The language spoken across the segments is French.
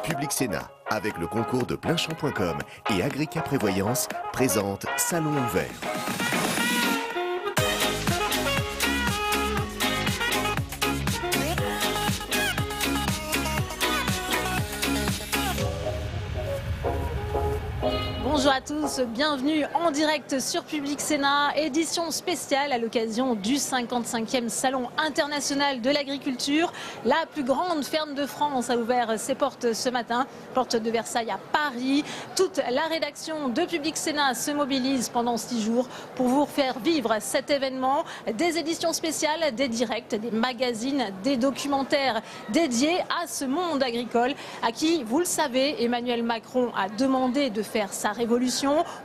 Public Sénat, avec le concours de Pleinchamp.com et Agrica Prévoyance, présente Salon ouvert. Bonjour à tous, bienvenue en direct sur Public Sénat, édition spéciale à l'occasion du 55e Salon international de l'agriculture. La plus grande ferme de France a ouvert ses portes ce matin, porte de Versailles à Paris. Toute la rédaction de Public Sénat se mobilise pendant 6 jours pour vous faire vivre cet événement. Des éditions spéciales, des directs, des magazines, des documentaires dédiés à ce monde agricole à qui, vous le savez, Emmanuel Macron a demandé de faire sa révolution.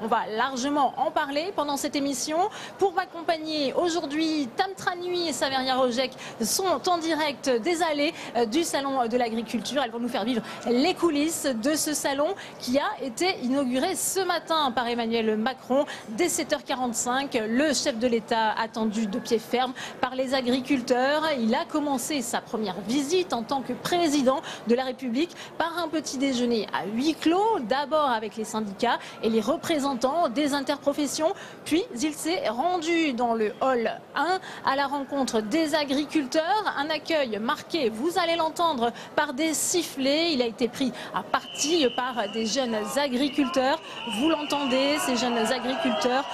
On va largement en parler pendant cette émission. Pour m'accompagner aujourd'hui, Tam Tranui et Saveria Rojek sont en direct des allées du Salon de l'agriculture. Elles vont nous faire vivre les coulisses de ce salon qui a été inauguré ce matin par Emmanuel Macron dès 7h45. Le chef de l'État attendu de pied ferme par les agriculteurs. Il a commencé sa première visite en tant que président de la République par un petit déjeuner à huis clos, d'abord avec les syndicats et les représentants des interprofessions. Puis il s'est rendu dans le hall 1 à la rencontre des agriculteurs. Un accueil marqué, vous allez l'entendre, par des sifflets. Il a été pris à partie par des jeunes agriculteurs. Vous l'entendez, ces jeunes agriculteurs.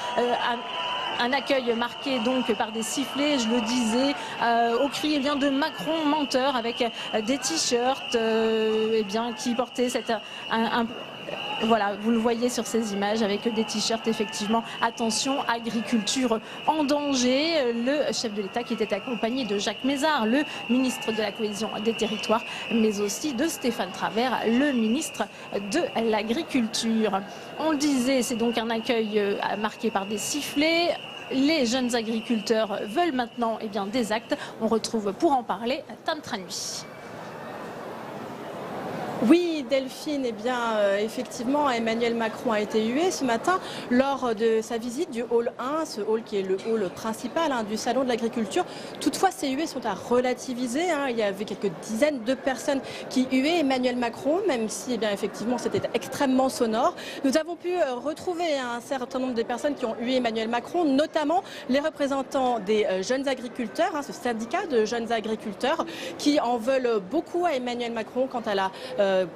Un accueil marqué donc par des sifflets, je le disais, au cri de Macron menteur, avec des t-shirts qui portaient voilà, vous le voyez sur ces images avec des t-shirts, effectivement. Attention, agriculture en danger. Le chef de l'État qui était accompagné de Jacques Mézard, le ministre de la Cohésion des Territoires, mais aussi de Stéphane Travert, le ministre de l'Agriculture. On le disait, c'est donc un accueil marqué par des sifflets. Les jeunes agriculteurs veulent maintenant des actes. On retrouve pour en parler Tam Tranui. Oui, Delphine, effectivement, Emmanuel Macron a été hué ce matin lors de sa visite du hall 1, ce hall qui est le hall principal du Salon de l'agriculture. Toutefois, ces huées sont à relativiser. Il y avait quelques dizaines de personnes qui huaient Emmanuel Macron, même si, effectivement, c'était extrêmement sonore. Nous avons pu retrouver un certain nombre de personnes qui ont hué Emmanuel Macron, notamment les représentants des jeunes agriculteurs, ce syndicat de jeunes agriculteurs qui en veulent beaucoup à Emmanuel Macron quant à la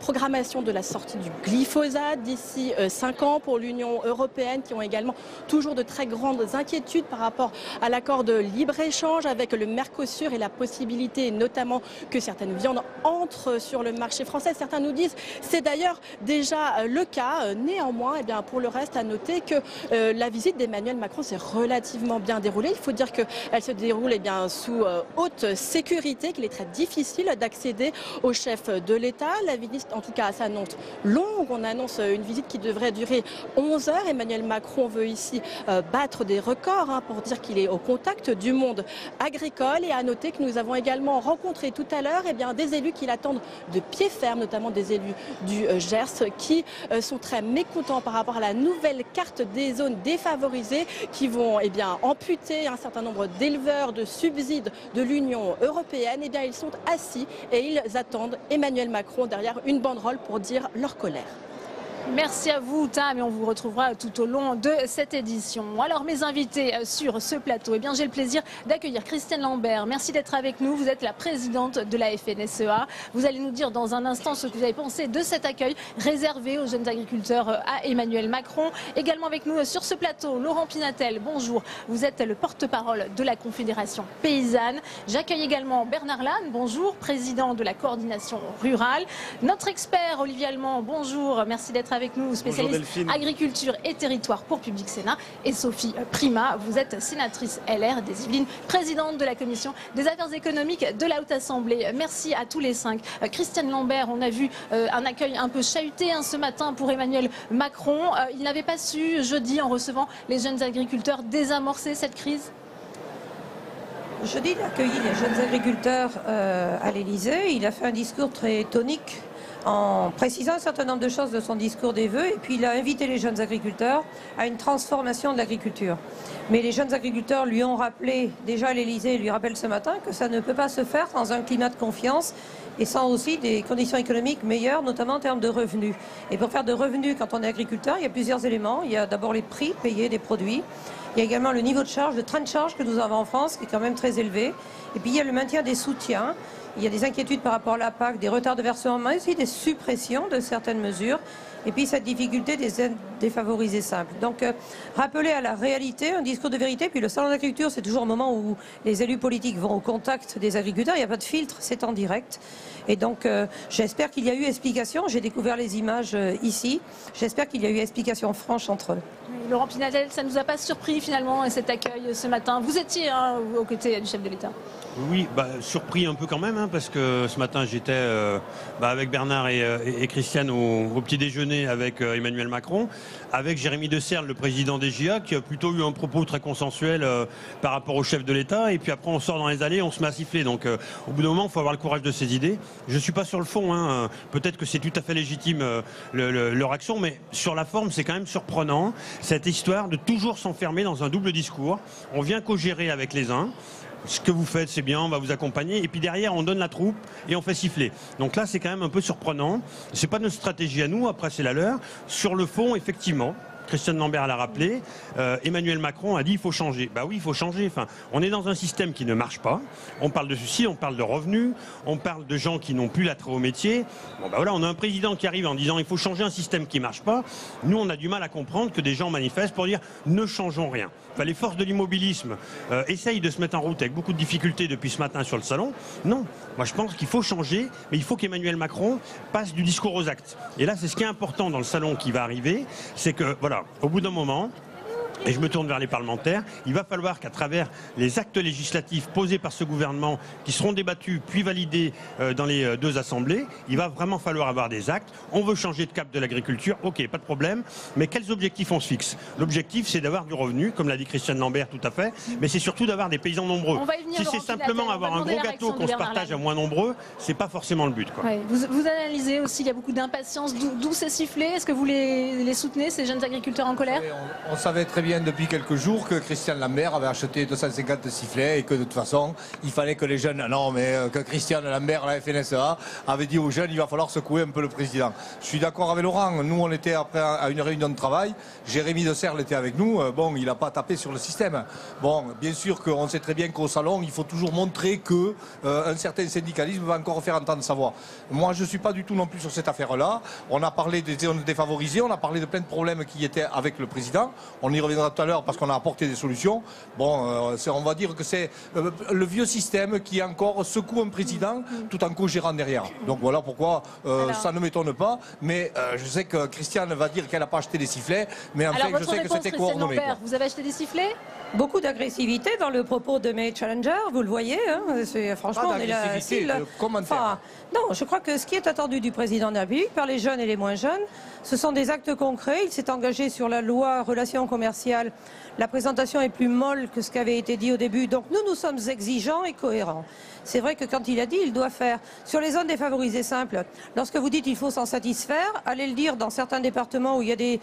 programmation de la sortie du glyphosate d'ici 5 ans pour l'Union européenne, qui ont également toujours de très grandes inquiétudes par rapport à l'accord de libre-échange avec le Mercosur et la possibilité notamment que certaines viandes entrent sur le marché français. Certains nous disent c'est d'ailleurs déjà le cas. Néanmoins, pour le reste, à noter que la visite d'Emmanuel Macron s'est relativement bien déroulée. Il faut dire qu'elle se déroule sous haute sécurité, qu'il est très difficile d'accéder au chef de l'État. La visite, en tout cas, s'annonce longue. On annonce une visite qui devrait durer 11 heures. Emmanuel Macron veut ici battre des records pour dire qu'il est au contact du monde agricole. Et à noter que nous avons également rencontré tout à l'heure des élus qui l'attendent de pied ferme, notamment des élus du Gers qui sont très mécontents par rapport à la nouvelle carte des zones défavorisées qui vont amputer un certain nombre d'éleveurs de subsides de l'Union européenne. Ils sont assis et ils attendent Emmanuel Macron derrière une banderole pour dire leur colère. Merci à vous, Tam, et on vous retrouvera tout au long de cette édition. Alors, mes invités sur ce plateau, j'ai le plaisir d'accueillir Christiane Lambert. Merci d'être avec nous. Vous êtes la présidente de la FNSEA. Vous allez nous dire dans un instant ce que vous avez pensé de cet accueil réservé aux jeunes agriculteurs à Emmanuel Macron. Également avec nous sur ce plateau, Laurent Pinatel. Bonjour. Vous êtes le porte-parole de la Confédération paysanne. J'accueille également Bernard Lannes. Bonjour, président de la coordination rurale. Notre expert, Olivier Allemand. Bonjour. Merci d'être avec nous, spécialiste agriculture et territoire pour Public Sénat, et Sophie Primas, vous êtes sénatrice LR des Yvelines, présidente de la commission des affaires économiques de la Haute Assemblée. Merci à tous les 5. Christiane Lambert, on a vu un accueil un peu chahuté ce matin pour Emmanuel Macron. Il n'avait pas su, jeudi, en recevant les jeunes agriculteurs, désamorcer cette crise? Jeudi, il a accueilli les jeunes agriculteurs à l'Élysée. Il a fait un discours très tonique en précisant un certain nombre de choses de son discours des vœux, et puis il a invité les jeunes agriculteurs à une transformation de l'agriculture. Mais les jeunes agriculteurs lui ont rappelé, déjà à l'Élysée, lui rappellent ce matin que ça ne peut pas se faire dans un climat de confiance et sans aussi des conditions économiques meilleures, notamment en termes de revenus. Et pour faire de revenus quand on est agriculteur, il y a plusieurs éléments. Il y a d'abord les prix payés des produits. Il y a également le niveau de charge, de train de charge que nous avons en France, qui est quand même très élevé. Et puis il y a le maintien des soutiens. Il y a des inquiétudes par rapport à la PAC, des retards de versement, mais aussi des suppressions de certaines mesures. Et puis cette difficulté des aides défavorisées simples. Donc rappeler à la réalité, un discours de vérité. Puis le salon d'agriculture, c'est toujours un moment où les élus politiques vont au contact des agriculteurs. Il n'y a pas de filtre, c'est en direct. Et donc j'espère qu'il y a eu explication. J'ai découvert les images ici. J'espère qu'il y a eu explication franche entre eux. Laurent Pinadel, ça ne nous a pas surpris finalement cet accueil ce matin. Vous étiez aux côtés du chef de l'État. Oui, surpris un peu quand même, parce que ce matin j'étais avec Bernard et Christiane au petit déjeuner avec Emmanuel Macron, avec Jérémy De Serle, le président des JA, qui a plutôt eu un propos très consensuel par rapport au chef de l'État, et puis après on sort dans les allées, on se met à siffler. Donc au bout d'un moment, il faut avoir le courage de ses idées. Je ne suis pas sur le fond, peut-être que c'est tout à fait légitime leur action, mais sur la forme, c'est quand même surprenant, cette histoire de toujours s'enfermer dans un double discours. On vient co-gérer avec les uns. Ce que vous faites, c'est bien, on va vous accompagner. Et puis derrière, on donne la troupe et on fait siffler. Donc là, c'est quand même un peu surprenant. C'est pas notre stratégie à nous, après c'est la leur. Sur le fond, effectivement, Christiane Lambert l'a rappelé, Emmanuel Macron a dit il faut changer. Bah oui, il faut changer. Enfin, on est dans un système qui ne marche pas. On parle de ceci, on parle de revenus, on parle de gens qui n'ont plus l'attrait au métier. Bon bah voilà, on a un président qui arrive en disant il faut changer un système qui ne marche pas. Nous, on a du mal à comprendre que des gens manifestent pour dire ne changeons rien. Enfin, les forces de l'immobilisme essayent de se mettre en route avec beaucoup de difficultés depuis ce matin sur le salon. Non, moi je pense qu'il faut changer, mais il faut qu'Emmanuel Macron passe du discours aux actes. Et là, c'est ce qui est important dans le salon qui va arriver, c'est que voilà, au bout d'un moment, et je me tourne vers les parlementaires, il va falloir qu'à travers les actes législatifs posés par ce gouvernement, qui seront débattus puis validés dans les deux assemblées, il va vraiment falloir avoir des actes. On veut changer de cap de l'agriculture, ok, pas de problème, mais quels objectifs on se fixe? L'objectif, c'est d'avoir du revenu, comme l'a dit Christiane Lambert tout à fait, mais c'est surtout d'avoir des paysans nombreux. Si c'est simplement avoir un gros gâteau qu'on se partage à moins nombreux, c'est pas forcément le but, quoi. Ouais, vous analysez aussi, il y a beaucoup d'impatience, d'où ces sifflets. Est-ce que vous les soutenez, ces jeunes agriculteurs en colère? On savait très bien depuis quelques jours que Christiane Lambert avait acheté 250 sifflets et que de toute façon il fallait que les jeunes, que Christiane Lambert, la FNSEA, avait dit aux jeunes il va falloir secouer un peu le président. Je suis d'accord avec Laurent, nous on était après à une réunion de travail, Jérémy De Serle était avec nous, il n'a pas tapé sur le système. Bon, bien sûr qu'on sait très bien qu'au salon il faut toujours montrer que un certain syndicalisme va encore faire entendre sa voix. Moi je ne suis pas du tout non plus sur cette affaire-là. On a parlé des zones défavorisées, on a parlé de plein de problèmes qui étaient avec le président, on y reviendra tout à l'heure parce qu'on a apporté des solutions. Bon, on va dire que c'est le vieux système qui encore secoue un président tout en co-gérant derrière. Donc voilà pourquoi ça ne m'étonne pas. Mais je sais que Christiane va dire qu'elle n'a pas acheté des sifflets. Mais en fait, je sais que c'était coordonné. Vous avez acheté des sifflets? Beaucoup d'agressivité dans le propos de mes challengers, vous le voyez. Franchement, on est là. Non, je crois que ce qui est attendu du président de la République par les jeunes et les moins jeunes, ce sont des actes concrets. Il s'est engagé sur la loi relations commerciales. La présentation est plus molle que ce qui avait été dit au début. Donc nous sommes exigeants et cohérents. C'est vrai que quand il a dit, il doit faire. Sur les zones défavorisées simples, lorsque vous dites qu'il faut s'en satisfaire, allez le dire dans certains départements où il y a des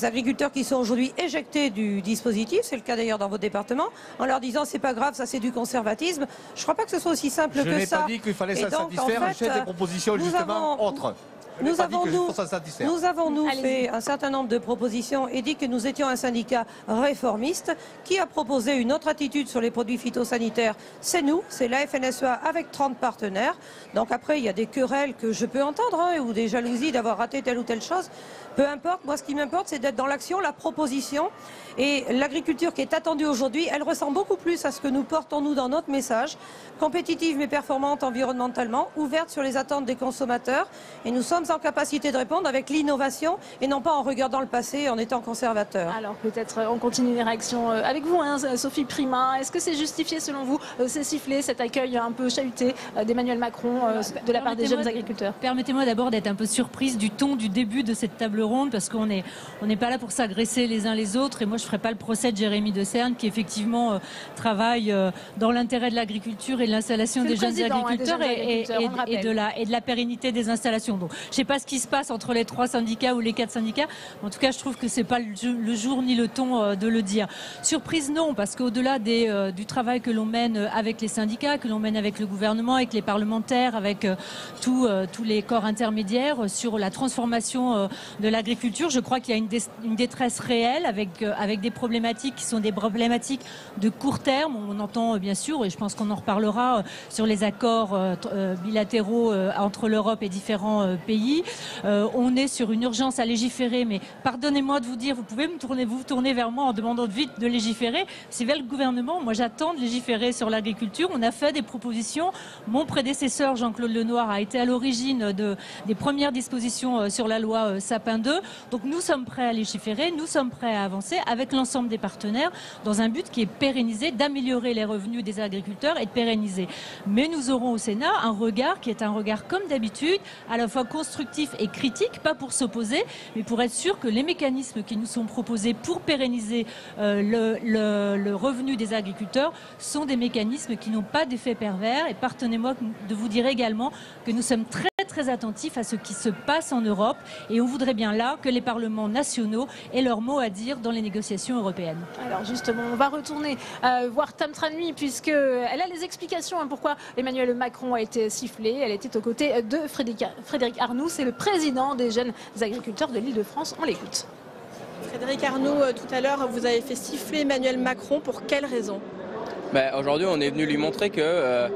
agriculteurs qui sont aujourd'hui éjectés du dispositif, c'est le cas d'ailleurs dans votre département, en leur disant c'est pas grave, ça c'est du conservatisme. Je ne crois pas que ce soit aussi simple que ça. Je n'ai pas dit qu'il fallait s'en satisfaire, j'ai des propositions justement autres. Nous avons fait un certain nombre de propositions et dit que nous étions un syndicat réformiste qui a proposé une autre attitude sur les produits phytosanitaires. C'est nous, c'est la FNSEA avec 30 partenaires. Donc après, il y a des querelles que je peux entendre ou des jalousies d'avoir raté telle ou telle chose. Peu importe, moi ce qui m'importe c'est d'être dans l'action, la proposition. Et l'agriculture qui est attendue aujourd'hui, elle ressemble beaucoup plus à ce que nous portons nous dans notre message. Compétitive mais performante environnementalement, ouverte sur les attentes des consommateurs. Et nous sommes en capacité de répondre avec l'innovation et non pas en regardant le passé, en étant conservateur. Alors peut-être on continue les réactions avec vous, Sophie Primas. Est-ce que c'est justifié selon vous, ces sifflets, cet accueil un peu chahuté d'Emmanuel Macron de la part des jeunes agriculteurs? Permettez-moi d'abord d'être un peu surprise du ton du début de cette table ronde parce qu'on n'est pas là pour s'agresser les uns les autres et moi je ne ferai pas le procès de Jérémy De Serle qui effectivement travaille dans l'intérêt de l'agriculture et de l'installation des jeunes agriculteurs et de la pérennité des installations. Donc sais pas ce qui se passe entre les 3 syndicats ou les 4 syndicats. En tout cas, je trouve que c'est pas le jour ni le ton de le dire. Surprise non, parce qu'au-delà du travail que l'on mène avec les syndicats, que l'on mène avec le gouvernement, avec les parlementaires, avec tous les corps intermédiaires sur la transformation de l'agriculture, je crois qu'il y a une détresse réelle avec des problématiques qui sont des problématiques de court terme. On entend bien sûr, et je pense qu'on en reparlera, sur les accords bilatéraux entre l'Europe et différents pays. On est sur une urgence à légiférer, mais pardonnez-moi de vous dire, vous pouvez vous tourner vers moi en demandant vite de légiférer. C'est vers le gouvernement. Moi, j'attends de légiférer sur l'agriculture. On a fait des propositions. Mon prédécesseur, Jean-Claude Lenoir, a été à l'origine des premières dispositions sur la loi Sapin 2. Donc nous sommes prêts à légiférer, nous sommes prêts à avancer avec l'ensemble des partenaires dans un but qui est pérennisé, d'améliorer les revenus des agriculteurs et de pérenniser. Mais nous aurons au Sénat un regard qui est un regard comme d'habitude, à la fois constructif et critique, pas pour s'opposer, mais pour être sûr que les mécanismes qui nous sont proposés pour pérenniser le revenu des agriculteurs sont des mécanismes qui n'ont pas d'effet pervers. Et pardonnez-moi de vous dire également que nous sommes très très attentifs à ce qui se passe en Europe et on voudrait bien là que les parlements nationaux aient leur mot à dire dans les négociations européennes. Alors justement, on va retourner voir Tam Tranui puisqu'elle a les explications pourquoi Emmanuel Macron a été sifflé. Elle était aux côtés de Frédéric Arnoux, c'est le président des jeunes agriculteurs de l'Île-de-France. On l'écoute. Frédéric Arnoux, tout à l'heure, vous avez fait siffler Emmanuel Macron. Pour quelle raison? Aujourd'hui, on est venu lui montrer que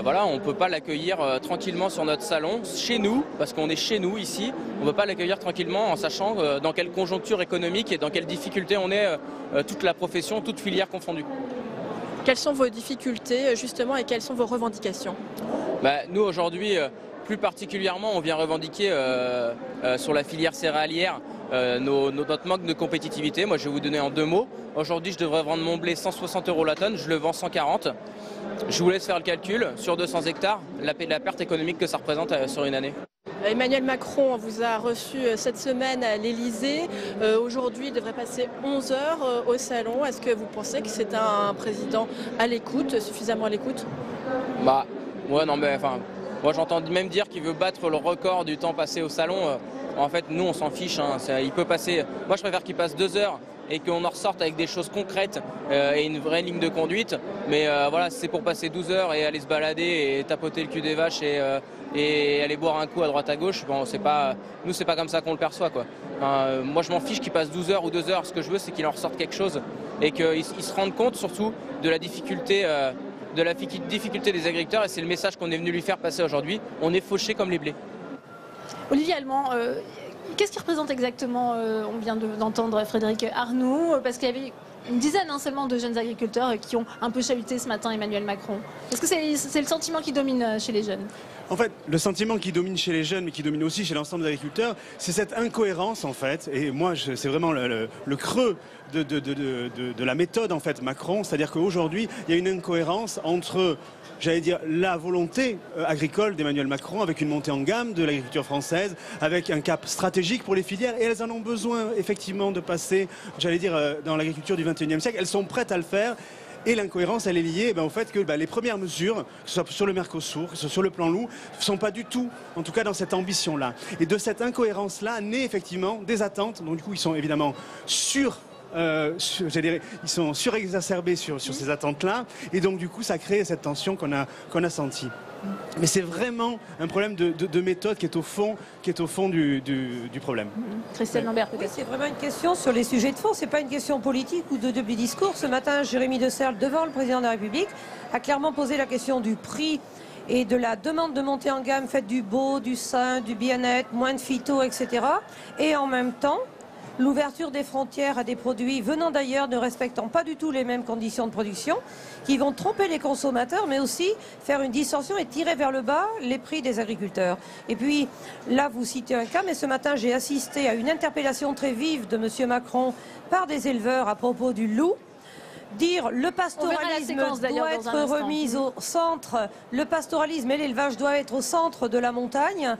voilà, on ne peut pas l'accueillir tranquillement sur notre salon, chez nous, parce qu'on est chez nous ici. On ne peut pas l'accueillir tranquillement en sachant dans quelle conjoncture économique et dans quelles difficultés on est, toute la profession, toute filière confondue. Quelles sont vos difficultés justement et quelles sont vos revendications? Nous aujourd'hui, plus particulièrement, on vient revendiquer sur la filière céréalière notre manque de compétitivité. Moi je vais vous donner en 2 mots. Aujourd'hui je devrais vendre mon blé 160 € la tonne, je le vends 140. Je vous laisse faire le calcul sur 200 hectares, la perte économique que ça représente sur une année. Emmanuel Macron vous a reçu cette semaine à l'Elysée. Aujourd'hui, il devrait passer 11 heures au salon. Est-ce que vous pensez que c'est un président à l'écoute, suffisamment à l'écoute? Ouais, non, mais enfin, moi j'entends même dire qu'il veut battre le record du temps passé au salon. En fait, nous, on s'en fiche. Il peut passer. Moi, je préfère qu'il passe 2 heures et qu'on en ressorte avec des choses concrètes et une vraie ligne de conduite. Mais voilà, c'est pour passer 12 heures et aller se balader et tapoter le cul des vaches et aller boire un coup à droite à gauche. Bon, nous, c'est pas comme ça qu'on le perçoit, quoi. Moi, je m'en fiche qu'il passe 12 heures ou 2 heures. Ce que je veux, c'est qu'il en ressorte quelque chose et qu'ils se rendent compte surtout de la difficulté. Des agriculteurs, et c'est le message qu'on est venu lui faire passer aujourd'hui. On est fauchés comme les blés. Olivier Allemand, qu'est-ce qui représente exactement, on vient d'entendre Frédéric Arnoux, parce qu'il y avait une dizaine seulement de jeunes agriculteurs qui ont un peu chahuté ce matin Emmanuel Macron. Est-ce que c'est le sentiment qui domine chez les jeunes? En fait, le sentiment qui domine chez les jeunes, mais qui domine aussi chez l'ensemble des agriculteurs, c'est cette incohérence, en fait. Et moi, c'est vraiment le creux de la méthode, en fait, Macron. C'est-à-dire qu'aujourd'hui, il y a une incohérence entre, j'allais dire, la volonté agricole d'Emmanuel Macron, avec une montée en gamme de l'agriculture française, avec un cap stratégique pour les filières. Et elles en ont besoin, effectivement, de passer, j'allais dire, dans l'agriculture du XXIe siècle. Elles sont prêtes à le faire. Et l'incohérence, elle est liée au fait que les premières mesures, que ce soit sur le Mercosur, que ce soit sur le plan loup, ne sont pas du tout, en tout cas dans cette ambition-là. Et de cette incohérence-là naît effectivement des attentes. Donc du coup, ils sont évidemment ils sont surexacerbés sur ces attentes-là. Et donc du coup, ça crée cette tension qu'on a sentie. Mais c'est vraiment un problème de méthode qui est au fond du problème. Christelle Lambert, peut-être. Oui, c'est vraiment une question sur les sujets de fond. C'est pas une question politique ou de double discours. Ce matin, Jérémy de Serle, devant le président de la République, a clairement posé la question du prix et de la demande de montée en gamme faite du beau, du sain, du bien-être, moins de phyto, etc. Et en même temps, l'ouverture des frontières à des produits venant d'ailleurs, ne respectant pas du tout les mêmes conditions de production, qui vont tromper les consommateurs, mais aussi faire une distorsion et tirer vers le bas les prix des agriculteurs. Et puis, là, vous citez un cas, mais ce matin, j'ai assisté à une interpellation très vive de M. Macron par des éleveurs à propos du loup. Dire le pastoralisme doit être remis au centre, le pastoralisme et l'élevage doivent être au centre de la montagne.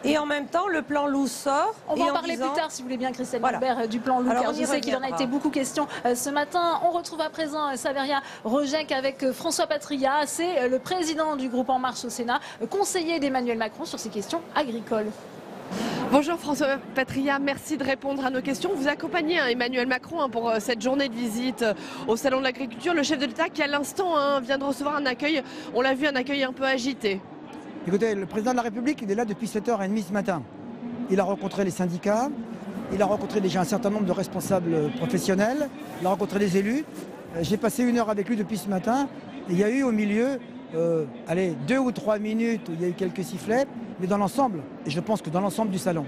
Et en même temps, le plan loup sort. On va en parler plus tard, si vous voulez bien, Christelle Lambert, du plan loup, car je sais qu'il en a été beaucoup question ce matin. On retrouve à présent Saveria Rojek avec François Patria. C'est le président du groupe En Marche au Sénat, conseiller d'Emmanuel Macron sur ces questions agricoles. Bonjour François Patria, merci de répondre à nos questions. Vous accompagnez Emmanuel Macron pour cette journée de visite au Salon de l'Agriculture. Le chef de l'État qui à l'instant vient de recevoir un accueil, on l'a vu, un accueil un peu agité. Écoutez, le président de la République, il est là depuis 7h30 ce matin. Il a rencontré les syndicats, il a rencontré déjà un certain nombre de responsables professionnels, il a rencontré des élus. J'ai passé 1 heure avec lui depuis ce matin. Et il y a eu au milieu, 2 ou 3 minutes où il y a eu quelques sifflets, mais dans l'ensemble, et je pense que dans l'ensemble du salon,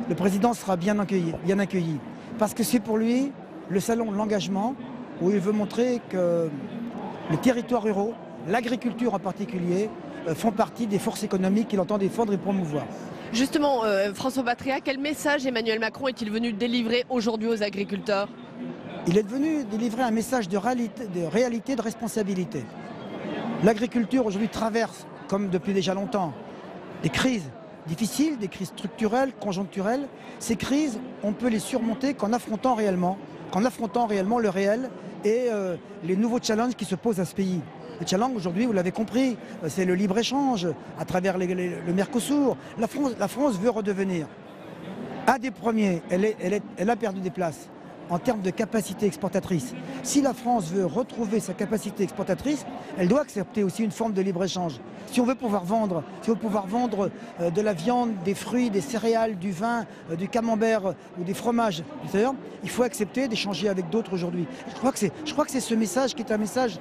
le président sera bien accueilli. Parce que c'est pour lui le salon de l'engagement où il veut montrer que les territoires ruraux, l'agriculture en particulier, font partie des forces économiques qu'il entend défendre et promouvoir. Justement, François Patria, quel message Emmanuel Macron est-il venu délivrer aujourd'hui aux agriculteurs? Il est venu délivrer un message de réalité, de responsabilité. L'agriculture aujourd'hui traverse, comme depuis déjà longtemps, des crises difficiles, des crises structurelles, conjoncturelles. Ces crises, on peut les surmonter qu'en affrontant réellement le réel et les nouveaux challenges qui se posent à ce pays. Le challenge aujourd'hui, vous l'avez compris, c'est le libre-échange à travers le Mercosur. La France veut redevenir un des premiers. Elle a perdu des places en termes de capacité exportatrice. Si la France veut retrouver sa capacité exportatrice, elle doit accepter aussi une forme de libre-échange. Si on veut pouvoir vendre, de la viande, des fruits, des céréales, du vin, du camembert ou des fromages, il faut accepter d'échanger avec d'autres aujourd'hui. Je crois que c'est ce message qui est un message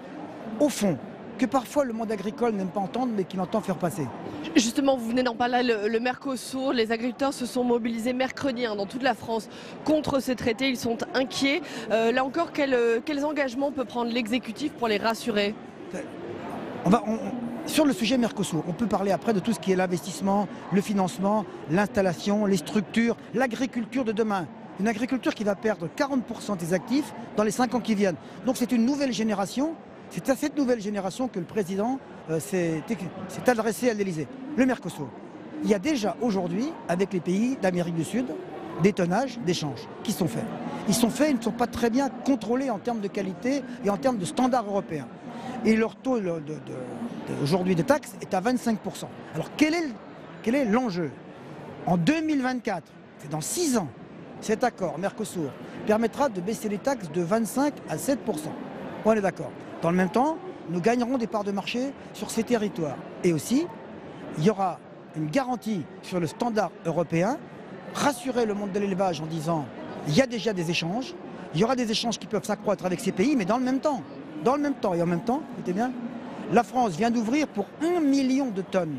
au fond, que parfois le monde agricole n'aime pas entendre, mais qu'il entend faire passer. Justement, vous venez d'en parler, le Mercosur, les agriculteurs se sont mobilisés mercredi dans toute la France contre ce traité, ils sont inquiets. Là encore, quels engagements peut prendre l'exécutif pour les rassurer? Sur le sujet Mercosur, on peut parler après de tout ce qui est l'investissement, le financement, l'installation, les structures, l'agriculture de demain. Une agriculture qui va perdre 40% des actifs dans les 5 ans qui viennent. Donc c'est une nouvelle génération. C'est à cette nouvelle génération que le président s'est adressé à l'Elysée. Le Mercosur. Il y a déjà aujourd'hui, avec les pays d'Amérique du Sud, des tonnages d'échanges qui sont faits. Ils sont ne sont pas très bien contrôlés en termes de qualité et en termes de standards européens. Et leur taux aujourd'hui de taxes est à 25%. Alors quel est l'enjeu? En 2024, c'est dans 6 ans, cet accord Mercosur permettra de baisser les taxes de 25 à 7%. On est d'accord. Dans le même temps, nous gagnerons des parts de marché sur ces territoires. Et aussi, il y aura une garantie sur le standard européen, rassurer le monde de l'élevage en disant il y a déjà des échanges, il y aura des échanges qui peuvent s'accroître avec ces pays, mais dans le même temps, et en même temps, écoutez bien, la France vient d'ouvrir pour 1 million de tonnes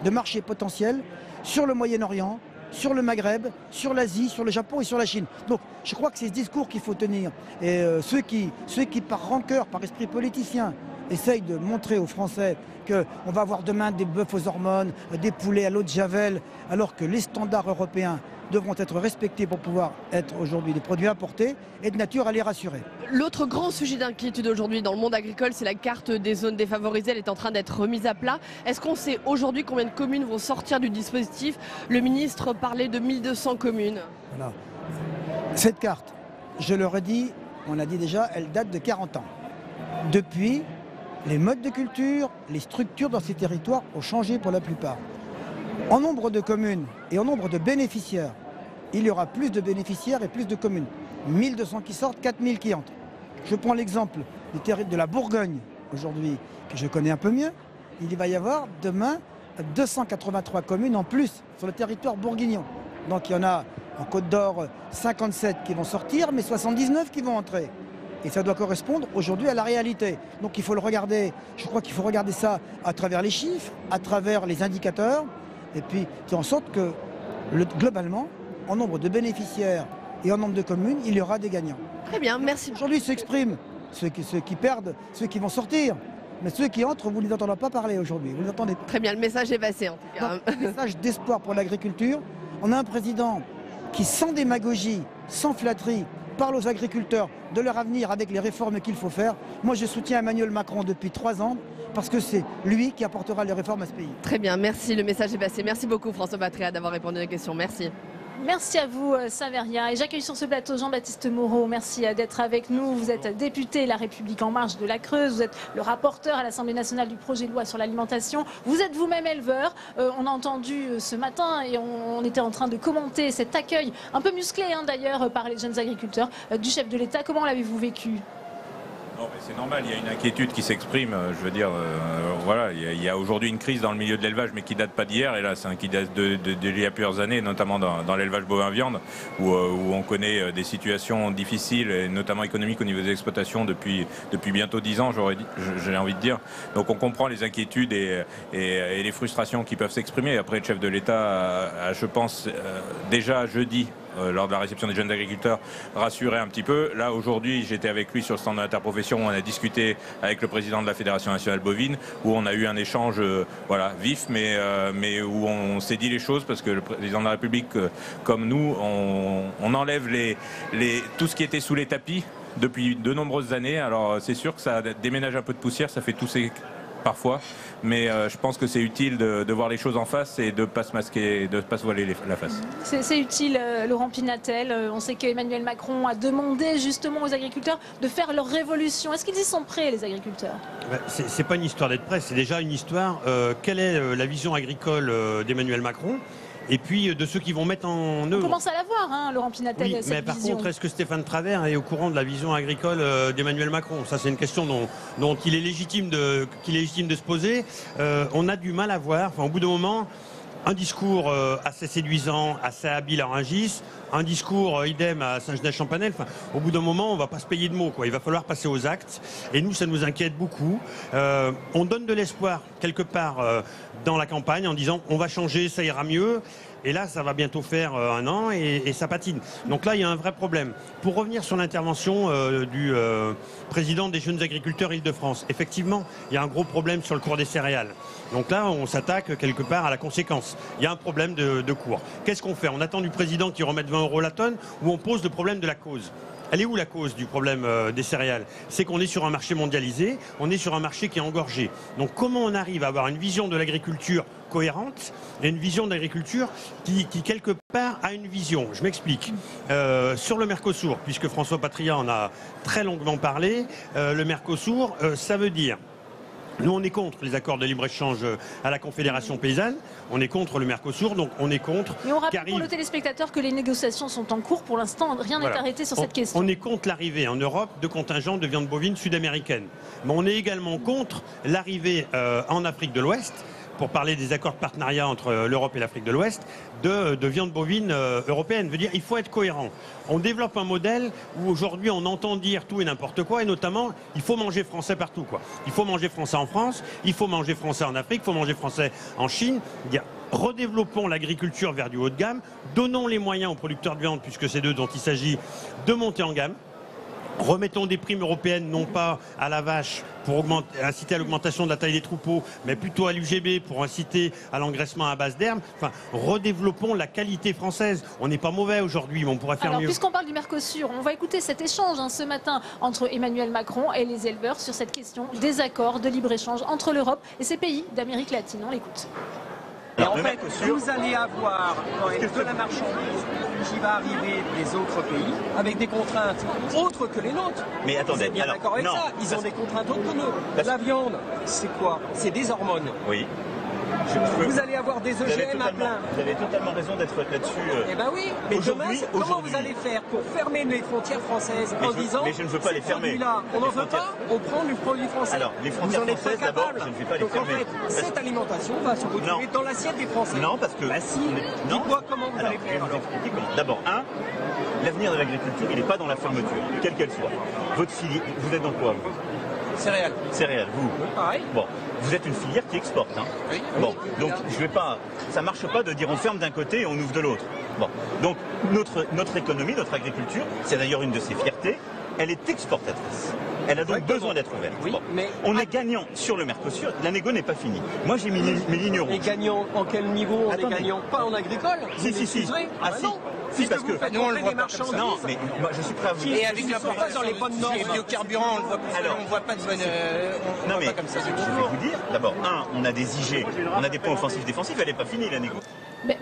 de marché potentiel sur le Moyen-Orient, sur le Maghreb, sur l'Asie, sur le Japon et sur la Chine. Donc je crois que c'est ce discours qu'il faut tenir. Et ceux qui par rancœur, par esprit politicien, essayent de montrer aux Français qu'on va avoir demain des bœufs aux hormones, des poulets à l'eau de Javel, alors que les standards européens devront être respectés pour pouvoir être aujourd'hui des produits importés, et de nature à les rassurer. L'autre grand sujet d'inquiétude aujourd'hui dans le monde agricole, c'est la carte des zones défavorisées. Elle est en train d'être remise à plat. Est-ce qu'on sait aujourd'hui combien de communes vont sortir du dispositif? Le ministre parlait de 1200 communes. Voilà. Cette carte, je le redis, on l'a dit déjà, elle date de 40 ans. Depuis, les modes de culture, les structures dans ces territoires ont changé pour la plupart. En nombre de communes et en nombre de bénéficiaires, il y aura plus de bénéficiaires et plus de communes. 1200 qui sortent, 4000 qui entrent. Je prends l'exemple de la Bourgogne, aujourd'hui, que je connais un peu mieux. Il va y avoir demain 283 communes en plus sur le territoire bourguignon. Donc il y en a en Côte d'Or 57 qui vont sortir, mais 79 qui vont entrer. Et ça doit correspondre aujourd'hui à la réalité. Donc il faut le regarder, je crois qu'il faut regarder ça à travers les chiffres, à travers les indicateurs, et puis faire en sorte que, globalement, en nombre de bénéficiaires et en nombre de communes, il y aura des gagnants. Très bien, merci. Aujourd'hui s'expriment ceux qui perdent, ceux qui vont sortir. Mais ceux qui entrent, vous ne les entendez pas parler aujourd'hui. Vous les entendez pas. Très bien, le message est passé en tout cas. Un message d'espoir pour l'agriculture. On a un président qui, sans démagogie, sans flatterie, parle aux agriculteurs de leur avenir avec les réformes qu'il faut faire. Moi, je soutiens Emmanuel Macron depuis 3 ans parce que c'est lui qui apportera les réformes à ce pays. Très bien, merci. Le message est passé. Merci beaucoup François Patria d'avoir répondu à la question. Merci. Merci à vous, Saveria. Et j'accueille sur ce plateau Jean-Baptiste Moreau. Merci d'être avec nous. Vous êtes député La République En Marche de la Creuse. Vous êtes le rapporteur à l'Assemblée nationale du projet de loi sur l'alimentation. Vous êtes vous-même éleveur. On a entendu ce matin et on était en train de commenter cet accueil un peu musclé d'ailleurs par les jeunes agriculteurs du chef de l'État. Comment l'avez-vous vécu ? Non, mais c'est normal, il y a une inquiétude qui s'exprime. Je veux dire, voilà, il y a aujourd'hui une crise dans le milieu de l'élevage, mais qui date pas d'hier. Et là, c'est qui date d'il y a plusieurs années, notamment dans l'élevage bovin-viande, où on connaît des situations difficiles, et notamment économiques au niveau des exploitations depuis bientôt 10 ans, j'ai envie de dire. Donc on comprend les inquiétudes et les frustrations qui peuvent s'exprimer. Après, le chef de l'État a, je pense, déjà jeudi, lors de la réception des jeunes agriculteurs, rassurer un petit peu. Là, aujourd'hui, j'étais avec lui sur le stand de l'interprofession où on a discuté avec le président de la Fédération nationale bovine, où on a eu un échange voilà, vif, mais où on s'est dit les choses, parce que le président de la République, comme nous, on enlève tout ce qui était sous les tapis depuis de nombreuses années. Alors, c'est sûr que ça déménage un peu de poussière, ça fait tousser parfois, mais je pense que c'est utile de voir les choses en face et de ne pas se masquer, de ne pas se voiler la face. C'est utile, Laurent Pinatel. On sait qu'Emmanuel Macron a demandé justement aux agriculteurs de faire leur révolution. Est-ce qu'ils y sont prêts, les agriculteurs ? C'est pas une histoire d'être prêt, c'est déjà une histoire. Quelle est la vision agricole d'Emmanuel Macron ? Et puis de ceux qui vont mettre en œuvre. On commence à la voir, Laurent Pinatel, oui, cette mais par vision. contre, est-ce que Stéphane Travert est au courant de la vision agricole d'Emmanuel Macron ? Ça, c'est une question dont il est légitime de se poser. On a du mal à voir, au bout d'un moment, un discours assez séduisant, assez habile à Rungis, un discours idem à Saint-Genès-Champanel. Au bout d'un moment, on ne va pas se payer de mots, quoi. Il va falloir passer aux actes. Et nous, ça nous inquiète beaucoup. On donne de l'espoir quelque part dans la campagne en disant on va changer, ça ira mieux. Et là, ça va bientôt faire 1 an et ça patine. Donc là, il y a un vrai problème. Pour revenir sur l'intervention du président des jeunes agriculteurs Île-de-France, effectivement, il y a un gros problème sur le cours des céréales. Donc là, on s'attaque quelque part à la conséquence. Il y a un problème de cours. Qu'est-ce qu'on fait ? On attend du président qu'il remette 20 € la tonne ou on pose le problème de la cause ? Elle est où la cause du problème des céréales ? C'est qu'on est sur un marché mondialisé, on est sur un marché qui est engorgé. Donc comment on arrive à avoir une vision de l'agriculture cohérente et une vision de l'agriculture qui quelque part a une vision ? Je m'explique. Sur le Mercosur, puisque François Patriat en a très longuement parlé, le Mercosur, ça veut dire... Nous, on est contre les accords de libre-échange à la Confédération paysanne. On est contre le Mercosur, donc on est contre... Mais on rappelle pour le téléspectateur que les négociations sont en cours. Pour l'instant, rien n'est arrêté sur cette question. On est contre l'arrivée en Europe de contingents de viande bovine sud-américaine. Mais on est également contre l'arrivée en Afrique de l'Ouest, pour parler des accords de partenariat entre l'Europe et l'Afrique de l'Ouest, de viande bovine européenne. Veut dire, il faut être cohérent. On développe un modèle où aujourd'hui on entend dire tout et n'importe quoi, et notamment, il faut manger français partout, quoi. Il faut manger français en France, il faut manger français en Afrique, il faut manger français en Chine. Redéveloppons l'agriculture vers du haut de gamme, donnons les moyens aux producteurs de viande, puisque c'est d'eux dont il s'agit, de monter en gamme. Remettons des primes européennes, non pas à la vache pour inciter à l'augmentation de la taille des troupeaux, mais plutôt à l'UGB pour inciter à l'engraissement à base d'herbe. Enfin, redéveloppons la qualité française. On n'est pas mauvais aujourd'hui, mais on pourrait faire mieux. Puisqu'on parle du Mercosur, on va écouter cet échange ce matin entre Emmanuel Macron et les éleveurs sur cette question des accords de libre-échange entre l'Europe et ces pays d'Amérique latine. On l'écoute. Et en fait, vous allez avoir de la marchandise qui va arriver des autres pays avec des contraintes autres que les nôtres. Mais attendez, vous êtes bien d'accord avec ça ? Ils ont des contraintes autres que nous. La viande, c'est quoi ? C'est des hormones. Oui. Vous allez avoir des OGM à plein. Vous avez totalement raison d'être là-dessus. Eh bien oui, mais demain, comment vous allez faire pour fermer les frontières françaises en disant mais je ne veux pas les fermer. Là, on n'en veut pas, on prend du produit français. Alors, les frontières françaises, d'abord, je ne vais pas les fermer. Donc en fait, cette alimentation va se retrouver dans l'assiette des Français. Non, parce que... Bah si, dites-moi comment vous allez faire. D'abord, l'avenir de l'agriculture, il n'est pas dans la fermeture, quelle qu'elle soit. Votre filière, vous êtes dans quoi, vous ? Céréales. Céréales, vous. Oui, pareil. Bon, vous êtes une filière qui exporte, hein. Oui. Bon, donc je vais pas, ça marche pas de dire on ferme d'un côté et on ouvre de l'autre. Bon, donc notre économie, notre agriculture, c'est d'ailleurs une de ses fiertés, elle est exportatrice. Elle a donc besoin d'être ouverte. Oui, bon. Mais on est gagnant sur le Mercosur, la négo n'est pas finie. Moi j'ai mis mes lignes rouges. Et gagnant en quel niveau? On est gagnant pas en agricole? Si. Ah non. Si, parce que nous on le voit pas comme ça. Non, mais moi je suis prêt à vous. Et avec la dans les bonnes normes, les biocarburants, on le voit plus. Alors, on voit pas de bonne. Non mais comme ça, je vais vous dire. D'abord, on a des IG, on a des points offensifs défensifs, elle n'est pas finie la négo.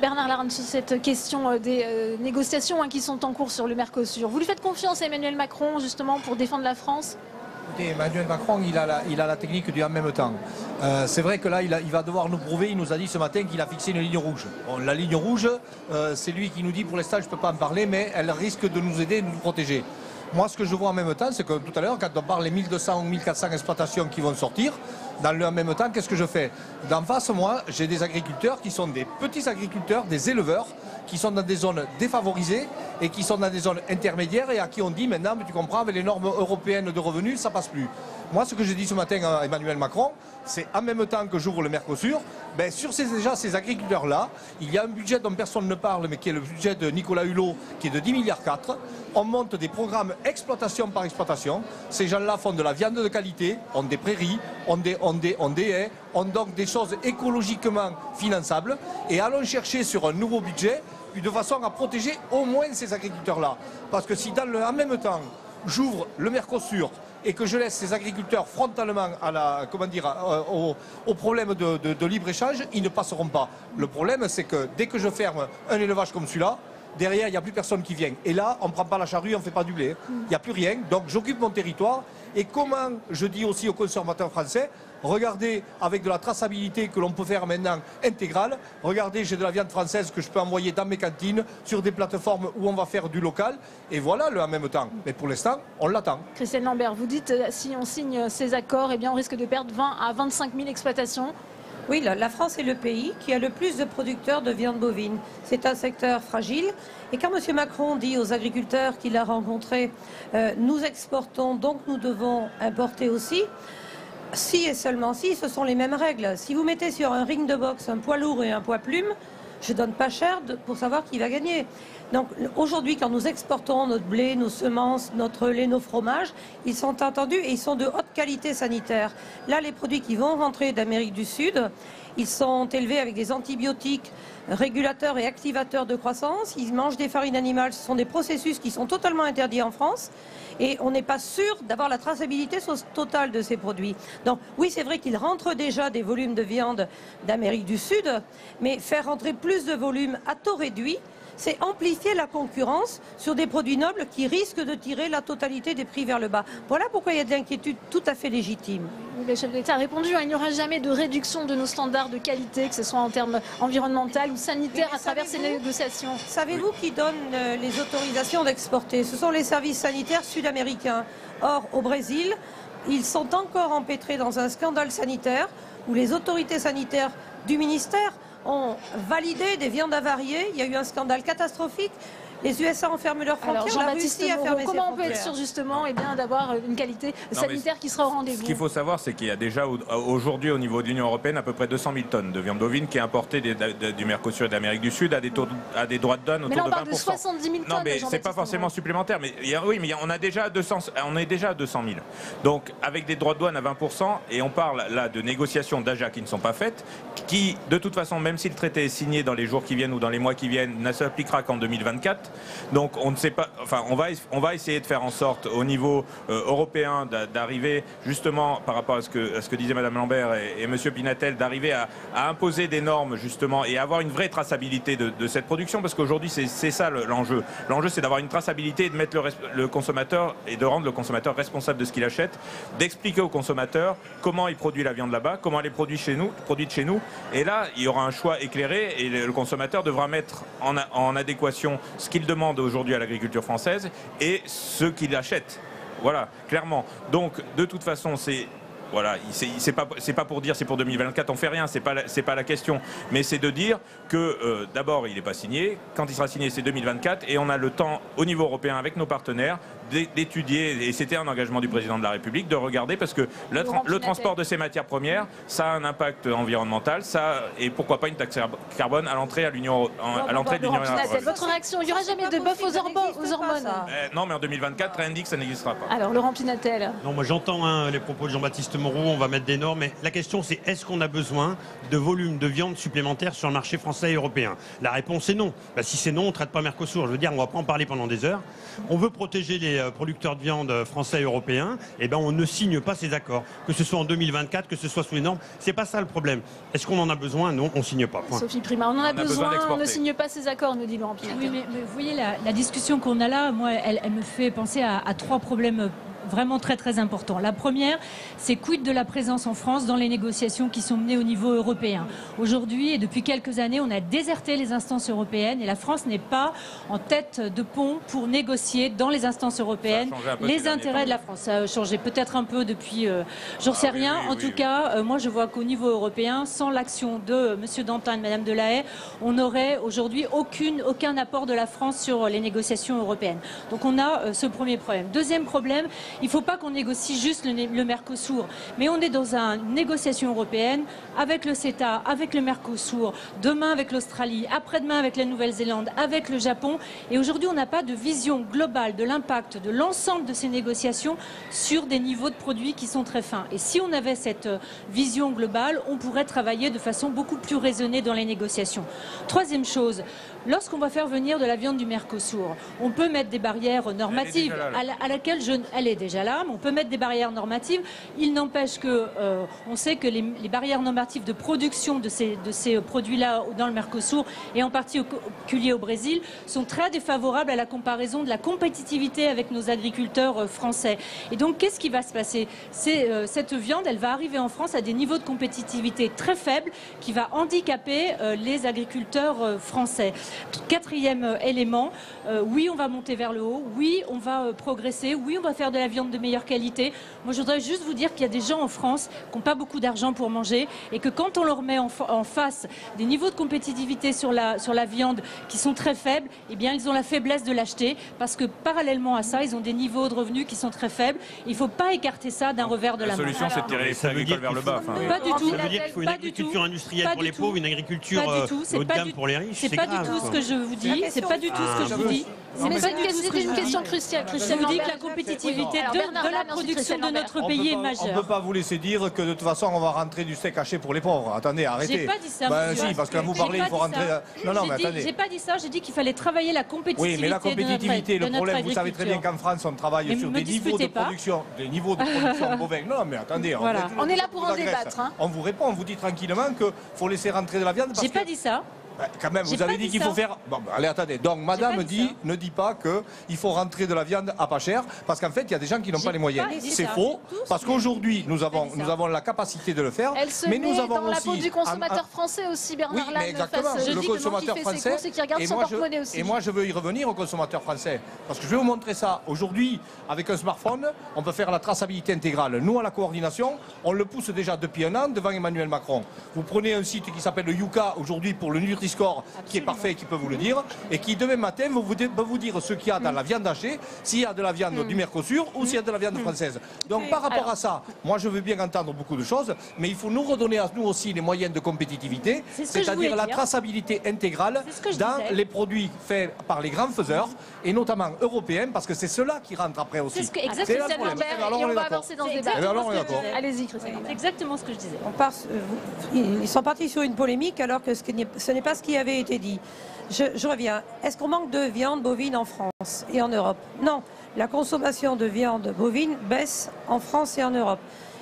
Bernard Laranne, sur cette question des négociations qui sont en cours sur le Mercosur, vous lui faites confiance à Emmanuel Macron justement pour défendre la France? Écoutez, Emmanuel Macron, il a la technique du en même temps. C'est vrai que là, il va devoir nous prouver, il nous a dit ce matin qu'il a fixé une ligne rouge. Bon, la ligne rouge, c'est lui qui nous dit, pour l'instant, je ne peux pas en parler, mais elle risque de nous aider, de nous protéger. Moi, ce que je vois en même temps, c'est que tout à l'heure, quand on parle des 1200 ou 1400 exploitations qui vont sortir, dans le en même temps, qu'est-ce que je fais? D'en face, moi, j'ai des agriculteurs qui sont des petits agriculteurs, des éleveurs, qui sont dans des zones défavorisées et qui sont dans des zones intermédiaires et à qui on dit maintenant, mais tu comprends, avec les normes européennes de revenus, ça passe plus. Moi, ce que j'ai dit ce matin à Emmanuel Macron, c'est en même temps que j'ouvre le Mercosur, ben, sur ces agriculteurs-là, il y a un budget dont personne ne parle, mais qui est le budget de Nicolas Hulot, qui est de 10,4 milliards. On monte des programmes exploitation par exploitation. Ces gens-là font de la viande de qualité, ont des prairies, ont des haies, ont donc des choses écologiquement finançables. Et allons chercher sur un nouveau budget de façon à protéger au moins ces agriculteurs-là. Parce que si en même temps, j'ouvre le Mercosur et que je laisse ces agriculteurs frontalement au problème de libre-échange, ils ne passeront pas. Le problème, c'est que dès que je ferme un élevage comme celui-là, derrière, il n'y a plus personne qui vient. Et là, on ne prend pas la charrue, on ne fait pas du blé. Il n'y a plus rien. Donc, j'occupe mon territoire. Et comment, je dis aussi aux consommateurs français, regardez avec de la traçabilité que l'on peut faire maintenant intégrale. Regardez, j'ai de la viande française que je peux envoyer dans mes cantines, sur des plateformes où on va faire du local. Et voilà le en même temps. Mais pour l'instant, on l'attend. Christiane Lambert, vous dites, si on signe ces accords, eh bien, on risque de perdre 20 à 25 000 exploitations. Oui, la France est le pays qui a le plus de producteurs de viande bovine. C'est un secteur fragile. Et quand M. Macron dit aux agriculteurs qu'il a rencontrés, nous exportons, donc nous devons importer aussi, si et seulement si, ce sont les mêmes règles. Si vous mettez sur un ring de boxe un poids lourd et un poids plume, je donne pas cher pour savoir qui va gagner. Donc aujourd'hui, quand nous exportons notre blé, nos semences, notre lait, nos fromages, ils sont entendus et ils sont de haute qualité sanitaire. Là, les produits qui vont rentrer d'Amérique du Sud, ils sont élevés avec des antibiotiques régulateurs et activateurs de croissance. Ils mangent des farines animales. Ce sont des processus qui sont totalement interdits en France. Et on n'est pas sûr d'avoir la traçabilité totale de ces produits. Donc oui, c'est vrai qu'il rentre déjà des volumes de viande d'Amérique du Sud, mais faire rentrer plus de volumes à taux réduit, c'est amplifier la concurrence sur des produits nobles qui risquent de tirer la totalité des prix vers le bas. Voilà pourquoi il y a des inquiétudes tout à fait légitimes. Le chef d'État a répondu, il n'y aura jamais de réduction de nos standards de qualité, que ce soit en termes environnementaux ou sanitaires, à travers ces négociations. Savez-vous qui donne les autorisations d'exporter? Ce sont les services sanitaires sud-américains. Or, au Brésil, ils sont encore empêtrés dans un scandale sanitaire où les autorités sanitaires du ministère ont validé des viandes avariées. Il y a eu un scandale catastrophique. Les USA ont fermé leurs frontières. Alors Jean-Baptiste Moreau, comment on peut être sûr justement d'avoir une qualité sanitaire qui sera au rendez-vous? Ce qu'il faut savoir, c'est qu'il y a déjà aujourd'hui au niveau de l'Union européenne à peu près 200 000 tonnes de viande bovine qui est importée du Mercosur et d'Amérique du Sud à des droits de douane autour de 20%. Mais là on parle de 70 000 tonnes. Non mais c'est pas forcément supplémentaire. Mais on est déjà à 200 000. Donc avec des droits de douane à 20%, et on parle là de négociations d'achat qui ne sont pas faites, qui de toute façon, même si le traité est signé dans les jours qui viennent ou dans les mois qui viennent, ne s'appliquera qu'en 2024. Donc on ne sait pas, enfin on va essayer de faire en sorte au niveau européen d'arriver justement par rapport à ce que disait Madame Lambert et Monsieur Pinatel, d'arriver à imposer des normes justement et avoir une vraie traçabilité de cette production, parce qu'aujourd'hui c'est ça l'enjeu. L'enjeu c'est d'avoir une traçabilité et de mettre le consommateur et de rendre le consommateur responsable de ce qu'il achète, d'expliquer au consommateur comment il produit la viande là-bas, comment elle est produite chez nous. Et là il y aura un choix éclairé et le consommateur devra mettre en adéquation ce qu'il demande aujourd'hui à l'agriculture française et ce qu'il achète. Voilà, clairement. Donc, de toute façon, c'est pas pour dire c'est pour 2024, on fait rien, c'est pas la question. Mais c'est de dire que d'abord il n'est pas signé. Quand il sera signé, c'est 2024 et on a le temps au niveau européen avec nos partenaires d'étudier, et c'était un engagement du président de la République, de regarder, parce que le transport de ces matières premières, ça a un impact environnemental, et pourquoi pas une taxe carbone à l'entrée de l'Union européenne. Votre réaction, il n'y aura jamais de bœuf aux hormones? Non, mais en 2024, rien dit que ça n'existera pas. Alors Laurent Pinatel. Non, moi j'entends les propos de Jean-Baptiste Moreau, on va mettre des normes, mais la question c'est est-ce qu'on a besoin de volume de viande supplémentaire sur le marché français? français et européen? La réponse est non. Bah, si c'est non, on ne traite pas Mercosur. Je veux dire, on ne va pas en parler pendant des heures. On veut protéger les producteurs de viande français et européens. Eh ben, on ne signe pas ces accords. Que ce soit en 2024, que ce soit sous les normes. C'est pas ça le problème. Est-ce qu'on en a besoin? Non, on ne signe pas. Point. Sophie Primas, on en a besoin, on ne signe pas ces accords, nous dit Laurent Pimentel. Oui, mais vous voyez, la discussion qu'on a là, moi, elle me fait penser à trois problèmes vraiment très très important. La première, c'est quid de la présence en France dans les négociations qui sont menées au niveau européen. Aujourd'hui et depuis quelques années, on a déserté les instances européennes et la France n'est pas en tête de pont pour négocier dans les instances européennes les intérêts de la France. Ça a changé peut-être un peu depuis, j'en sais rien. En tout cas, moi je vois qu'au niveau européen, sans l'action de M. Dantin et de Mme Delahaye, on n'aurait aujourd'hui aucun apport de la France sur les négociations européennes. Donc on a ce premier problème. Deuxième problème, il ne faut pas qu'on négocie juste le Mercosur, mais on est dans une négociation européenne avec le CETA, avec le Mercosur, demain avec l'Australie, après-demain avec la Nouvelle-Zélande, avec le Japon. Et aujourd'hui, on n'a pas de vision globale de l'impact de l'ensemble de ces négociations sur des niveaux de produits qui sont très fins. Et si on avait cette vision globale, on pourrait travailler de façon beaucoup plus raisonnée dans les négociations. Troisième chose, lorsqu'on va faire venir de la viande du Mercosur, on peut mettre des barrières normatives à laquelle elle est déjà là, mais on peut mettre des barrières normatives. Il n'empêche que on sait que les barrières normatives de production de ces produits-là dans le Mercosur et en particulier au Brésil sont très défavorables à la comparaison de la compétitivité avec nos agriculteurs français. Et donc, qu'est-ce qui va se passer? Cette viande, elle va arriver en France à des niveaux de compétitivité très faibles qui va handicaper les agriculteurs français. Quatrième élément, oui, on va monter vers le haut, oui, on va progresser, oui, on va faire de la viande de meilleure qualité. Moi, je voudrais juste vous dire qu'il y a des gens en France qui n'ont pas beaucoup d'argent pour manger et que quand on leur met en face des niveaux de compétitivité sur la viande qui sont très faibles, eh bien, ils ont la faiblesse de l'acheter parce que parallèlement à ça, ils ont des niveaux de revenus qui sont très faibles. Il ne faut pas écarter ça d'un revers de la main. La solution, c'est de tirer les agricoles vers le bas. Pas du tout. Ça veut dire qu'il faut une agriculture industrielle pour les pauvres, une agriculture haut de gamme pour les riches. C'est pas du tout ce que je vous dis. C'est pas du tout ce que je vous dis. C'était une question cruciale. Je vous dis que la compétitivité de la production de notre pays est majeure. On ne peut pas vous laisser dire que de toute façon on va rentrer du steak haché pour les pauvres. Attendez, arrêtez. J'ai pas dit ça. Ben, si, parce que là vous parlez, il faut rentrer. Non, non, mais attendez. J'ai pas dit ça. J'ai dit qu'il fallait travailler la compétitivité. Oui, mais la compétitivité, le problème, vous savez très bien qu'en France, on travaille sur des niveaux de production bovins. Non, mais attendez. On est là pour en débattre. On vous répond, on vous dit tranquillement qu'il faut laisser rentrer de la viande. J'ai pas dit ça. Quand même, vous avez dit qu'il faut faire... Bon, allez, attendez. Donc, madame ne dit pas qu'il faut rentrer de la viande à pas cher, parce qu'en fait, il y a des gens qui n'ont pas les moyens. C'est faux, parce qu'aujourd'hui, nous avons la capacité de le faire. Elle se met dans la peau du consommateur français aussi, Bernard Lannes. Oui, exactement. Le consommateur français. Et moi, je veux y revenir au consommateur français. Parce que je vais vous montrer ça. Aujourd'hui, avec un smartphone, on peut faire la traçabilité intégrale. Nous, à la coordination, on le pousse déjà depuis un an devant Emmanuel Macron. Vous prenez un site qui s'appelle le Yuka, aujourd'hui, pour le Nutri-Score, qui est parfait, qui peut vous le dire, et qui demain matin va vous dire ce qu'il y a dans la viande hachée, s'il y a de la viande du Mercosur ou s'il y a de la viande française. Donc par rapport à ça, moi je veux bien entendre beaucoup de choses, mais il faut nous redonner à nous aussi les moyens de compétitivité, c'est-à-dire la traçabilité intégrale dans les produits faits par les grands faiseurs, et notamment européens, parce que c'est cela qui rentre après aussi. C'est exactement ce et on va avancer dans ce débat. Allez-y, Christiane. C'est exactement ce que je disais. Ils sont partis sur une polémique alors que ce n'est pas ce qui avait été dit. Je reviens. Est-ce qu'on manque de viande bovine en France et en Europe? Non. La consommation de viande bovine baisse en France et en Europe.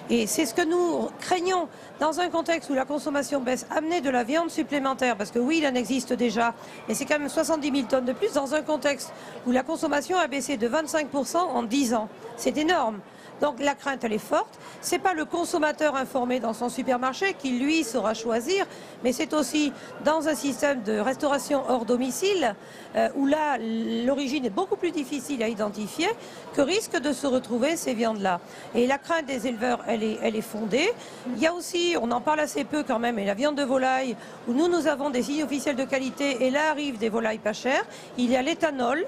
Et c'est ce que nous craignons dans un contexte où la consommation baisse, amener de la viande supplémentaire, parce que oui, il en existe déjà, mais c'est quand même 70 000 tonnes de plus dans un contexte où la consommation a baissé de 25% en 10 ans. C'est énorme. Donc la crainte, elle est forte. Ce n'est pas le consommateur informé dans son supermarché qui, lui, saura choisir, mais c'est aussi dans un système de restauration hors domicile, où là, l'origine est beaucoup plus difficile à identifier, que risquent de se retrouver ces viandes-là. Et la crainte des éleveurs, elle est fondée. Il y a aussi, on en parle assez peu quand même, et la viande de volaille, où nous avons des signes officiels de qualité, et là arrivent des volailles pas chères. Il y a l'éthanol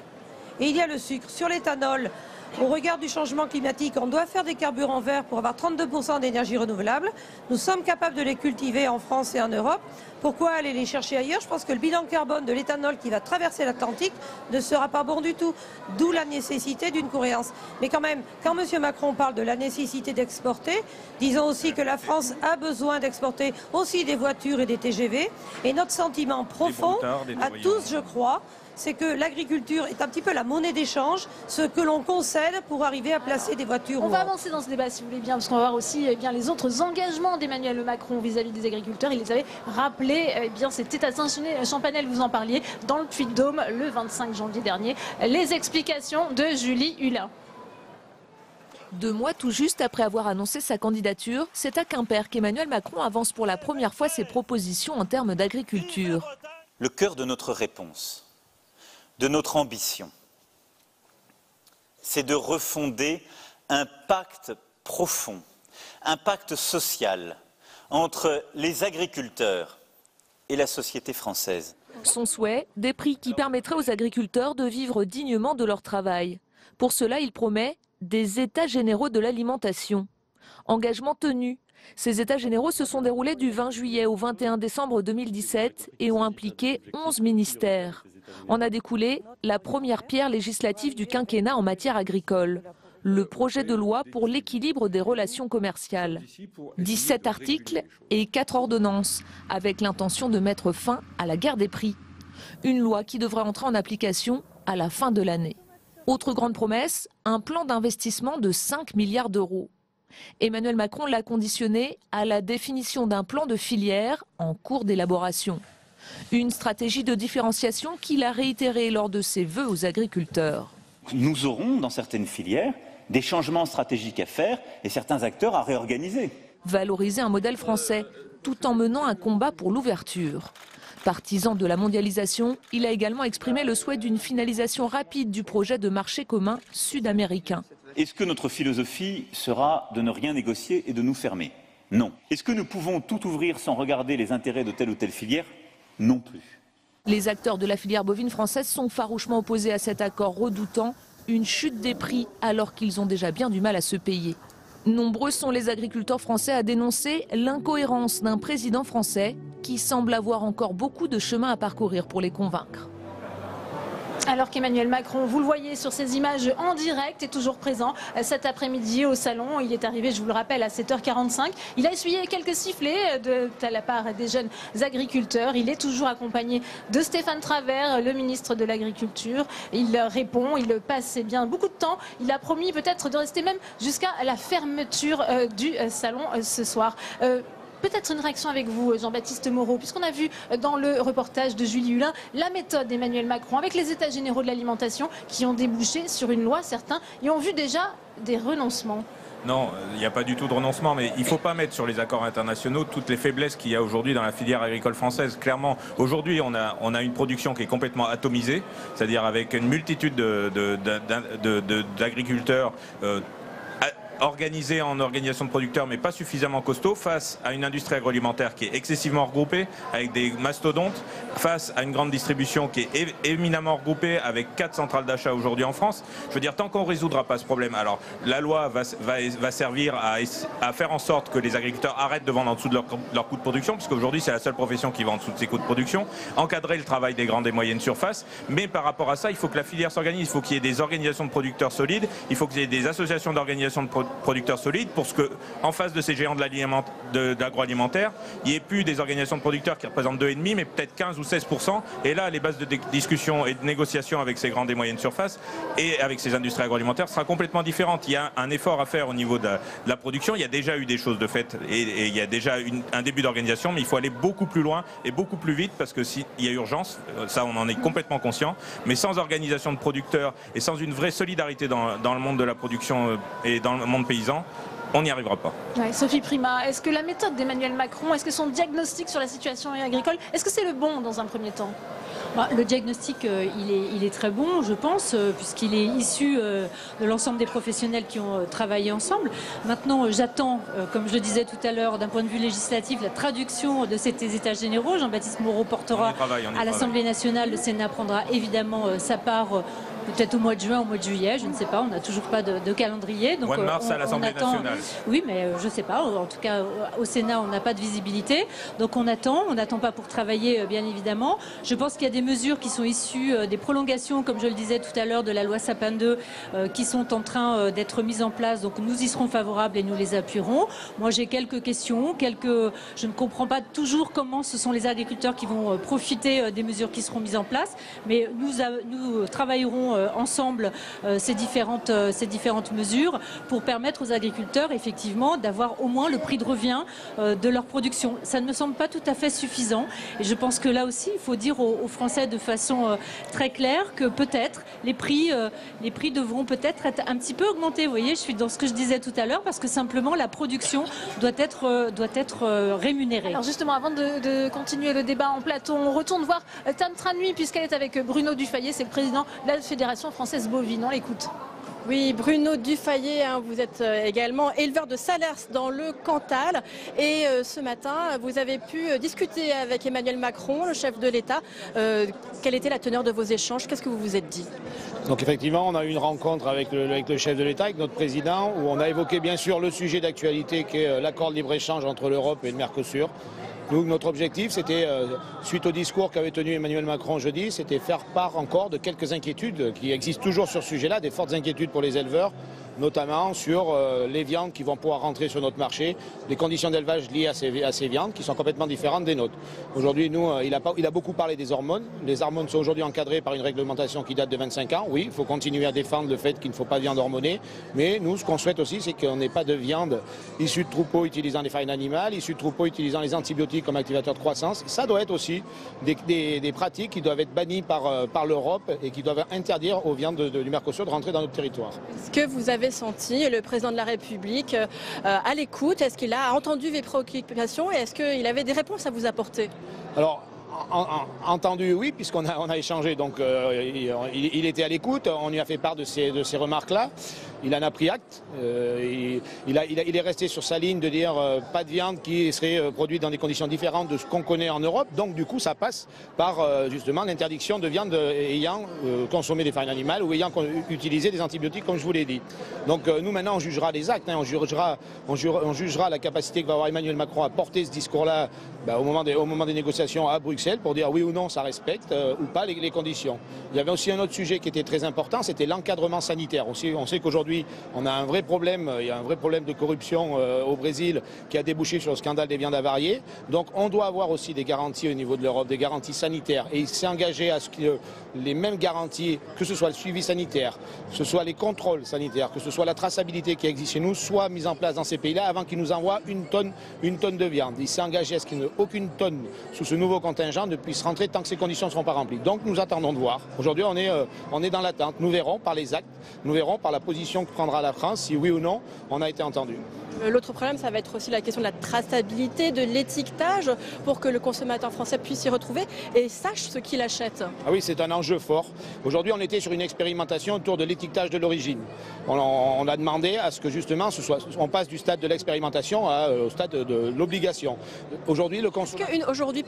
et il y a le sucre. Sur l'éthanol, Au regard du changement climatique, on doit faire des carburants verts pour avoir 32% d'énergie renouvelable. Nous sommes capables de les cultiver en France et en Europe. Pourquoi aller les chercher ailleurs? Je pense que le bilan carbone de l'éthanol qui va traverser l'Atlantique ne sera pas bon du tout. D'où la nécessité d'une cohérence. Mais quand même, quand M. Macron parle de la nécessité d'exporter, disons aussi que la France a besoin d'exporter aussi des voitures et des TGV. Et notre sentiment profond, à tous je crois, c'est que l'agriculture est un petit peu la monnaie d'échange, ce que l'on concède pour arriver à placer des voitures. On va avancer dans ce débat si vous voulez bien, parce qu'on va voir aussi les autres engagements d'Emmanuel Macron vis-à-vis des agriculteurs. Il les avait rappelés, c'était à Saint-Champanel, vous en parliez, dans le Puy-de-Dôme le 25 janvier dernier. Les explications de Julie Hulin. 2 mois tout juste après avoir annoncé sa candidature, c'est à Quimper qu'Emmanuel Macron avance pour la première fois ses propositions en termes d'agriculture. Le cœur de notre réponse, de notre ambition, c'est de refonder un pacte profond, un pacte social entre les agriculteurs et la société française. Son souhait, des prix qui permettraient aux agriculteurs de vivre dignement de leur travail. Pour cela, il promet des États généraux de l'alimentation. Engagement tenu. Ces États généraux se sont déroulés du 20 juillet au 21 décembre 2017 et ont impliqué 11 ministères. En a découlé la première pierre législative du quinquennat en matière agricole, le projet de loi pour l'équilibre des relations commerciales. 17 articles et 4 ordonnances, avec l'intention de mettre fin à la guerre des prix. Une loi qui devrait entrer en application à la fin de l'année. Autre grande promesse, un plan d'investissement de 5 milliards d'euros. Emmanuel Macron l'a conditionné à la définition d'un plan de filière en cours d'élaboration. Une stratégie de différenciation qu'il a réitérée lors de ses vœux aux agriculteurs. Nous aurons, dans certaines filières, des changements stratégiques à faire et certains acteurs à réorganiser. Valoriser un modèle français, tout en menant un combat pour l'ouverture. Partisan de la mondialisation, il a également exprimé le souhait d'une finalisation rapide du projet de marché commun sud-américain. Est-ce que notre philosophie sera de ne rien négocier et de nous fermer? Non. Est-ce que nous pouvons tout ouvrir sans regarder les intérêts de telle ou telle filière? Non plus. Les acteurs de la filière bovine française sont farouchement opposés à cet accord, redoutant une chute des prix alors qu'ils ont déjà bien du mal à se payer. Nombreux sont les agriculteurs français à dénoncer l'incohérence d'un président français qui semble avoir encore beaucoup de chemin à parcourir pour les convaincre. Alors qu'Emmanuel Macron, vous le voyez sur ces images en direct, est toujours présent cet après-midi au salon. Il est arrivé, je vous le rappelle, à 7h45. Il a essuyé quelques sifflets de la part des jeunes agriculteurs. Il est toujours accompagné de Stéphane Travert, le ministre de l'Agriculture. Il répond, il passe bien beaucoup de temps. Il a promis peut-être de rester même jusqu'à la fermeture du salon ce soir. Peut-être une réaction avec vous, Jean-Baptiste Moreau, puisqu'on a vu dans le reportage de Julie Hulin la méthode d'Emmanuel Macron avec les États généraux de l'alimentation qui ont débouché sur une loi. Certains y ont vu déjà des renoncements. Non, il n'y a pas du tout de renoncement, mais il ne faut pas mettre sur les accords internationaux toutes les faiblesses qu'il y a aujourd'hui dans la filière agricole française. Clairement, aujourd'hui, on a une production qui est complètement atomisée, c'est-à-dire avec une multitude d'agriculteurs organisés en organisation de producteurs mais pas suffisamment costauds, face à une industrie agroalimentaire qui est excessivement regroupée avec des mastodontes, face à une grande distribution qui est éminemment regroupée avec 4 centrales d'achat aujourd'hui en France. Je veux dire, tant qu'on ne résoudra pas ce problème, alors la loi va servir à faire en sorte que les agriculteurs arrêtent de vendre en dessous de leur coût de production, parce qu'aujourd'hui c'est la seule profession qui vend en dessous de ses coûts de production, encadrer le travail des grandes et moyennes surfaces, mais par rapport à ça, il faut que la filière s'organise, il faut qu'il y ait des organisations de producteurs solides, il faut qu'il y ait des associations d'organisations de producteurs solides pour que, en face de ces géants de l'agroalimentaire, il n'y ait plus des organisations de producteurs qui représentent 2,5 mais peut-être 15 ou 16%. Et là, les bases de discussion et de négociation avec ces grandes et moyennes surfaces et avec ces industries agroalimentaires sera complètement différente. Il y a un effort à faire au niveau de la production. Il y a déjà eu des choses de fait et il y a déjà un début d'organisation, mais il faut aller beaucoup plus loin et beaucoup plus vite parce que s'il y a urgence, ça on en est complètement conscient, mais sans organisation de producteurs et sans une vraie solidarité dans le monde de la production et dans le monde paysan, on n'y arrivera pas. Ouais, Sophie Primas, est-ce que la méthode d'Emmanuel Macron, est-ce que son diagnostic sur la situation agricole, est-ce que c'est le bon dans un premier temps? Le diagnostic, il est très bon, je pense, puisqu'il est issu de l'ensemble des professionnels qui ont travaillé ensemble. Maintenant, j'attends, comme je le disais tout à l'heure, d'un point de vue législatif, la traduction de ces états généraux. Jean-Baptiste Moreau portera à l'Assemblée nationale. Le Sénat prendra évidemment sa part Peut-être au mois de juin, au mois de juillet, je ne sais pas, on n'a toujours pas de calendrier. Donc, mois de mars à l'Assemblée nationale. Oui, mais je ne sais pas, en tout cas au Sénat, on n'a pas de visibilité. Donc on n'attend pas pour travailler, bien évidemment. Je pense qu'il y a des mesures qui sont issues des prolongations, comme je le disais tout à l'heure, de la loi Sapin 2, qui sont en train d'être mises en place. Donc nous y serons favorables et nous les appuierons. Moi j'ai quelques questions, je ne comprends pas toujours comment ce sont les agriculteurs qui vont profiter des mesures qui seront mises en place, mais nous travaillerons ensemble ces différentes mesures pour permettre aux agriculteurs effectivement d'avoir au moins le prix de revient de leur production. Ça ne me semble pas tout à fait suffisant et je pense que là aussi il faut dire aux Français de façon très claire que peut-être les prix devront peut-être être un petit peu augmentés. Vous voyez, je suis dans ce que je disais tout à l'heure parce que simplement la production doit être rémunérée. Alors justement, avant de continuer le débat en plateau, on retourne voir Tam Tranui puisqu'elle est avec Bruno Dufayet, c'est le président de la Fédération française bovine. On l'écoute. Oui, Bruno Dufayet, vous êtes également éleveur de Salers dans le Cantal. Et ce matin, vous avez pu discuter avec Emmanuel Macron, le chef de l'État. Quelle était la teneur de vos échanges? Qu'est-ce que vous vous êtes dit? Donc effectivement, on a eu une rencontre avec le chef de l'État, avec notre président, où on a évoqué bien sûr le sujet d'actualité qui est l'accord de libre-échange entre l'Europe et le Mercosur. Nous, notre objectif, c'était, suite au discours qu'avait tenu Emmanuel Macron jeudi, c'était faire part encore de quelques inquiétudes qui existent toujours sur ce sujet-là, des fortes inquiétudes pour les éleveurs, notamment sur les viandes qui vont pouvoir rentrer sur notre marché, les conditions d'élevage liées à ces viandes qui sont complètement différentes des nôtres. Aujourd'hui, nous, il a beaucoup parlé des hormones. Les hormones sont aujourd'hui encadrées par une réglementation qui date de 25 ans. Oui, il faut continuer à défendre le fait qu'il ne faut pas de viande hormonée. Mais nous, ce qu'on souhaite aussi, c'est qu'on n'ait pas de viande issue de troupeaux utilisant des farines animales, issue de troupeaux utilisant les antibiotiques comme activateur de croissance. Ça doit être aussi des pratiques qui doivent être bannies par l'Europe et qui doivent interdire aux viandes du Mercosur de rentrer dans notre territoire. Est-ce que vous avez senti le président de la République à l'écoute? Est-ce qu'il a entendu vos préoccupations et est-ce qu'il avait des réponses à vous apporter? Alors, entendu, oui, puisqu'on a échangé, donc il était à l'écoute, on lui a fait part de ces remarques-là, il en a pris acte, il est resté sur sa ligne de dire pas de viande qui serait produite dans des conditions différentes de ce qu'on connaît en Europe, donc du coup ça passe par justement l'interdiction de viande ayant consommé des farines animales ou ayant utilisé des antibiotiques comme je vous l'ai dit. Donc nous maintenant on jugera les actes, on jugera la capacité que va avoir Emmanuel Macron à porter ce discours-là au moment des négociations à Bruxelles pour dire oui ou non ça respecte ou pas les conditions. Il y avait aussi un autre sujet qui était très important, c'était l'encadrement sanitaire. Aussi, on sait qu'aujourd'hui on a un vrai problème, il y a un vrai problème de corruption au Brésil qui a débouché sur le scandale des viandes avariées. Donc on doit avoir aussi des garanties au niveau de l'Europe, des garanties sanitaires. Et il s'est engagé à ce que les mêmes garanties, que ce soit le suivi sanitaire, que ce soit les contrôles sanitaires, que ce soit la traçabilité qui existe chez nous, soient mises en place dans ces pays-là avant qu'ils nous envoient une tonne de viande. Il s'est engagé à ce qu'il n'y ait aucune tonne sous ce nouveau contingent ne puisse rentrer tant que ces conditions ne seront pas remplies. Donc nous attendons de voir. Aujourd'hui on est dans l'attente. Nous verrons par les actes, nous verrons par la position que prendra la France si oui ou non on a été entendu. L'autre problème, ça va être aussi la question de la traçabilité, de l'étiquetage, pour que le consommateur français puisse s'y retrouver et sache ce qu'il achète. Ah oui, c'est un enjeu fort. Aujourd'hui, on était sur une expérimentation autour de l'étiquetage de l'origine. On a demandé à ce que justement, on passe du stade de l'expérimentation au stade de l'obligation. Aujourd'hui, le consommateur... Aujourd'hui,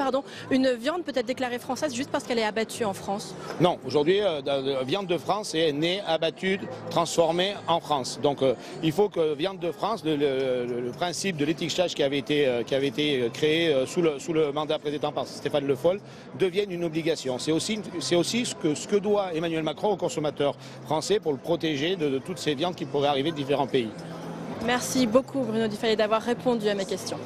une viande peut être déclarée française juste parce qu'elle est abattue en France? Non, aujourd'hui, la viande de France est née, abattue, transformée en France. Donc, il faut que viande de France, le principe de l'étiquetage qui avait été créé sous le mandat précédent par Stéphane Le Foll devienne une obligation. C'est aussi ce que doit Emmanuel Macron aux consommateurs français pour le protéger de toutes ces viandes qui pourraient arriver de différents pays. Merci beaucoup Bruno Dufayet d'avoir répondu à mes questions.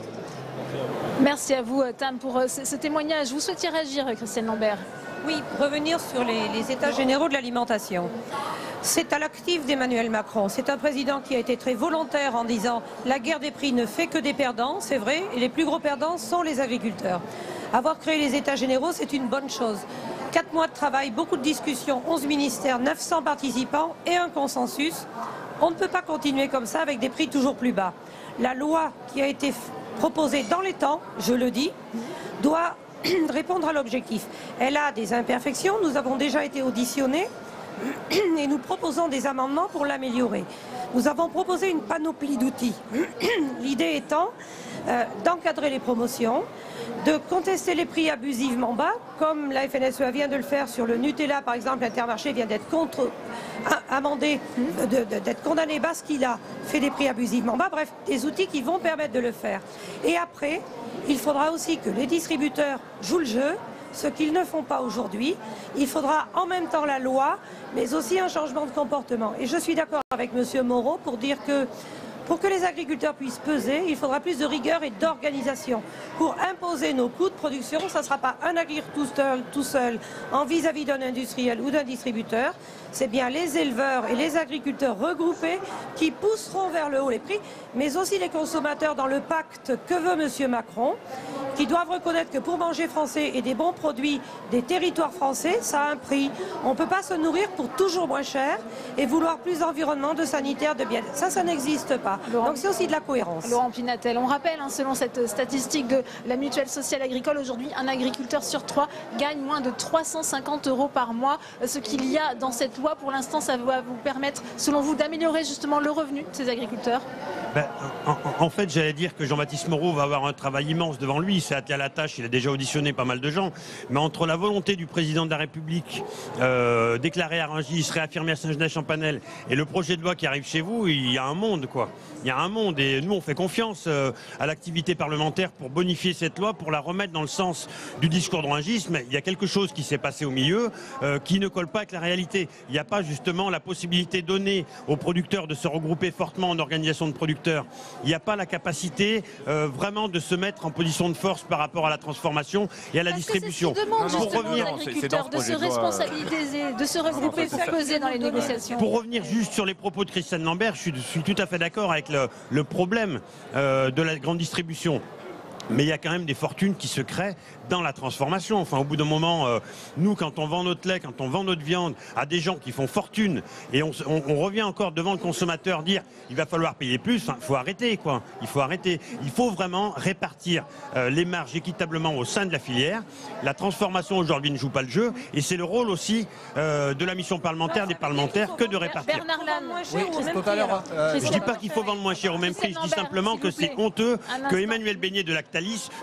Merci à vous Tam pour ce témoignage. Vous souhaitiez réagir, Christiane Lambert? Oui, revenir sur les états généraux de l'alimentation. C'est à l'actif d'Emmanuel Macron. C'est un président qui a été très volontaire en disant la guerre des prix ne fait que des perdants, c'est vrai, et les plus gros perdants sont les agriculteurs. Avoir créé les états généraux, c'est une bonne chose. 4 mois de travail, beaucoup de discussions, 11 ministères, 900 participants et un consensus. On ne peut pas continuer comme ça avec des prix toujours plus bas. La loi qui a été proposée dans les temps, je le dis, doit répondre à l'objectif. Elle a des imperfections, nous avons déjà été auditionnés et nous proposons des amendements pour l'améliorer. Nous avons proposé une panoplie d'outils. L'idée étant d'encadrer les promotions, de contester les prix abusivement bas, comme la FNSEA vient de le faire sur le Nutella, par exemple. Intermarché vient d'être amendé, d'être condamné parce qu'il a fait des prix abusivement bas. Bref, des outils qui vont permettre de le faire. Et après, il faudra aussi que les distributeurs jouent le jeu, ce qu'ils ne font pas aujourd'hui. Il faudra en même temps la loi, mais aussi un changement de comportement. Et je suis d'accord avec M. Moreau pour dire que pour que les agriculteurs puissent peser, il faudra plus de rigueur et d'organisation. Pour imposer nos coûts de production, ça ne sera pas un agriculteur tout seul en vis-à-vis d'un industriel ou d'un distributeur. C'est bien les éleveurs et les agriculteurs regroupés qui pousseront vers le haut les prix, mais aussi les consommateurs dans le pacte que veut M. Macron, qui doivent reconnaître que pour manger français et des bons produits des territoires français, ça a un prix. On ne peut pas se nourrir pour toujours moins cher et vouloir plus d'environnement, de sanitaire, de bien-être. Ça n'existe pas. Donc c'est aussi de la cohérence. Laurent Pinatel, on rappelle, selon cette statistique de la Mutuelle sociale agricole, aujourd'hui, un agriculteur sur 3 gagne moins de 350 € par mois. Ce qu'il y a dans cette loi, pour l'instant, ça va vous permettre, selon vous, d'améliorer justement le revenu de ces agriculteurs? En fait, j'allais dire que Jean-Baptiste Moreau va avoir un travail immense devant lui. Il s'est attelé à la tâche, il a déjà auditionné pas mal de gens. Mais entre la volonté du président de la République, déclaré à Rungis, réaffirmé à Saint-Genès-Champanel, et le projet de loi qui arrive chez vous, il y a un monde, quoi. Il y a un monde, et nous, on fait confiance à l'activité parlementaire pour bonifier cette loi, pour la remettre dans le sens du discours de Rungis. Mais il y a quelque chose qui s'est passé au milieu qui ne colle pas avec la réalité. Il n'y a pas justement la possibilité donnée aux producteurs de se regrouper fortement en organisation de producteurs. Il n'y a pas la capacité vraiment de se mettre en position de force par rapport à la transformation et à la distribution. Pour revenir, l'agriculteur de se responsabiliser, de se regrouper pour peser dans les négociations. Pour revenir juste sur les propos de Christiane Lambert, je suis tout à fait d'accord avec le problème de la grande distribution. Mais il y a quand même des fortunes qui se créent dans la transformation. Enfin, au bout d'un moment, nous, quand on vend notre lait, quand on vend notre viande à des gens qui font fortune, et on revient encore devant le consommateur dire il va falloir payer plus, enfin, il faut arrêter, quoi. Il faut arrêter. Il faut vraiment répartir les marges équitablement au sein de la filière. La transformation aujourd'hui ne joue pas le jeu, et c'est le rôle aussi de la mission parlementaire, des parlementaires, que de répartir. Bernard Lannes, je ne dis pas qu'il faut vendre moins cher au même prix, je dis simplement que c'est honteux que Emmanuel Beignet de Lactalis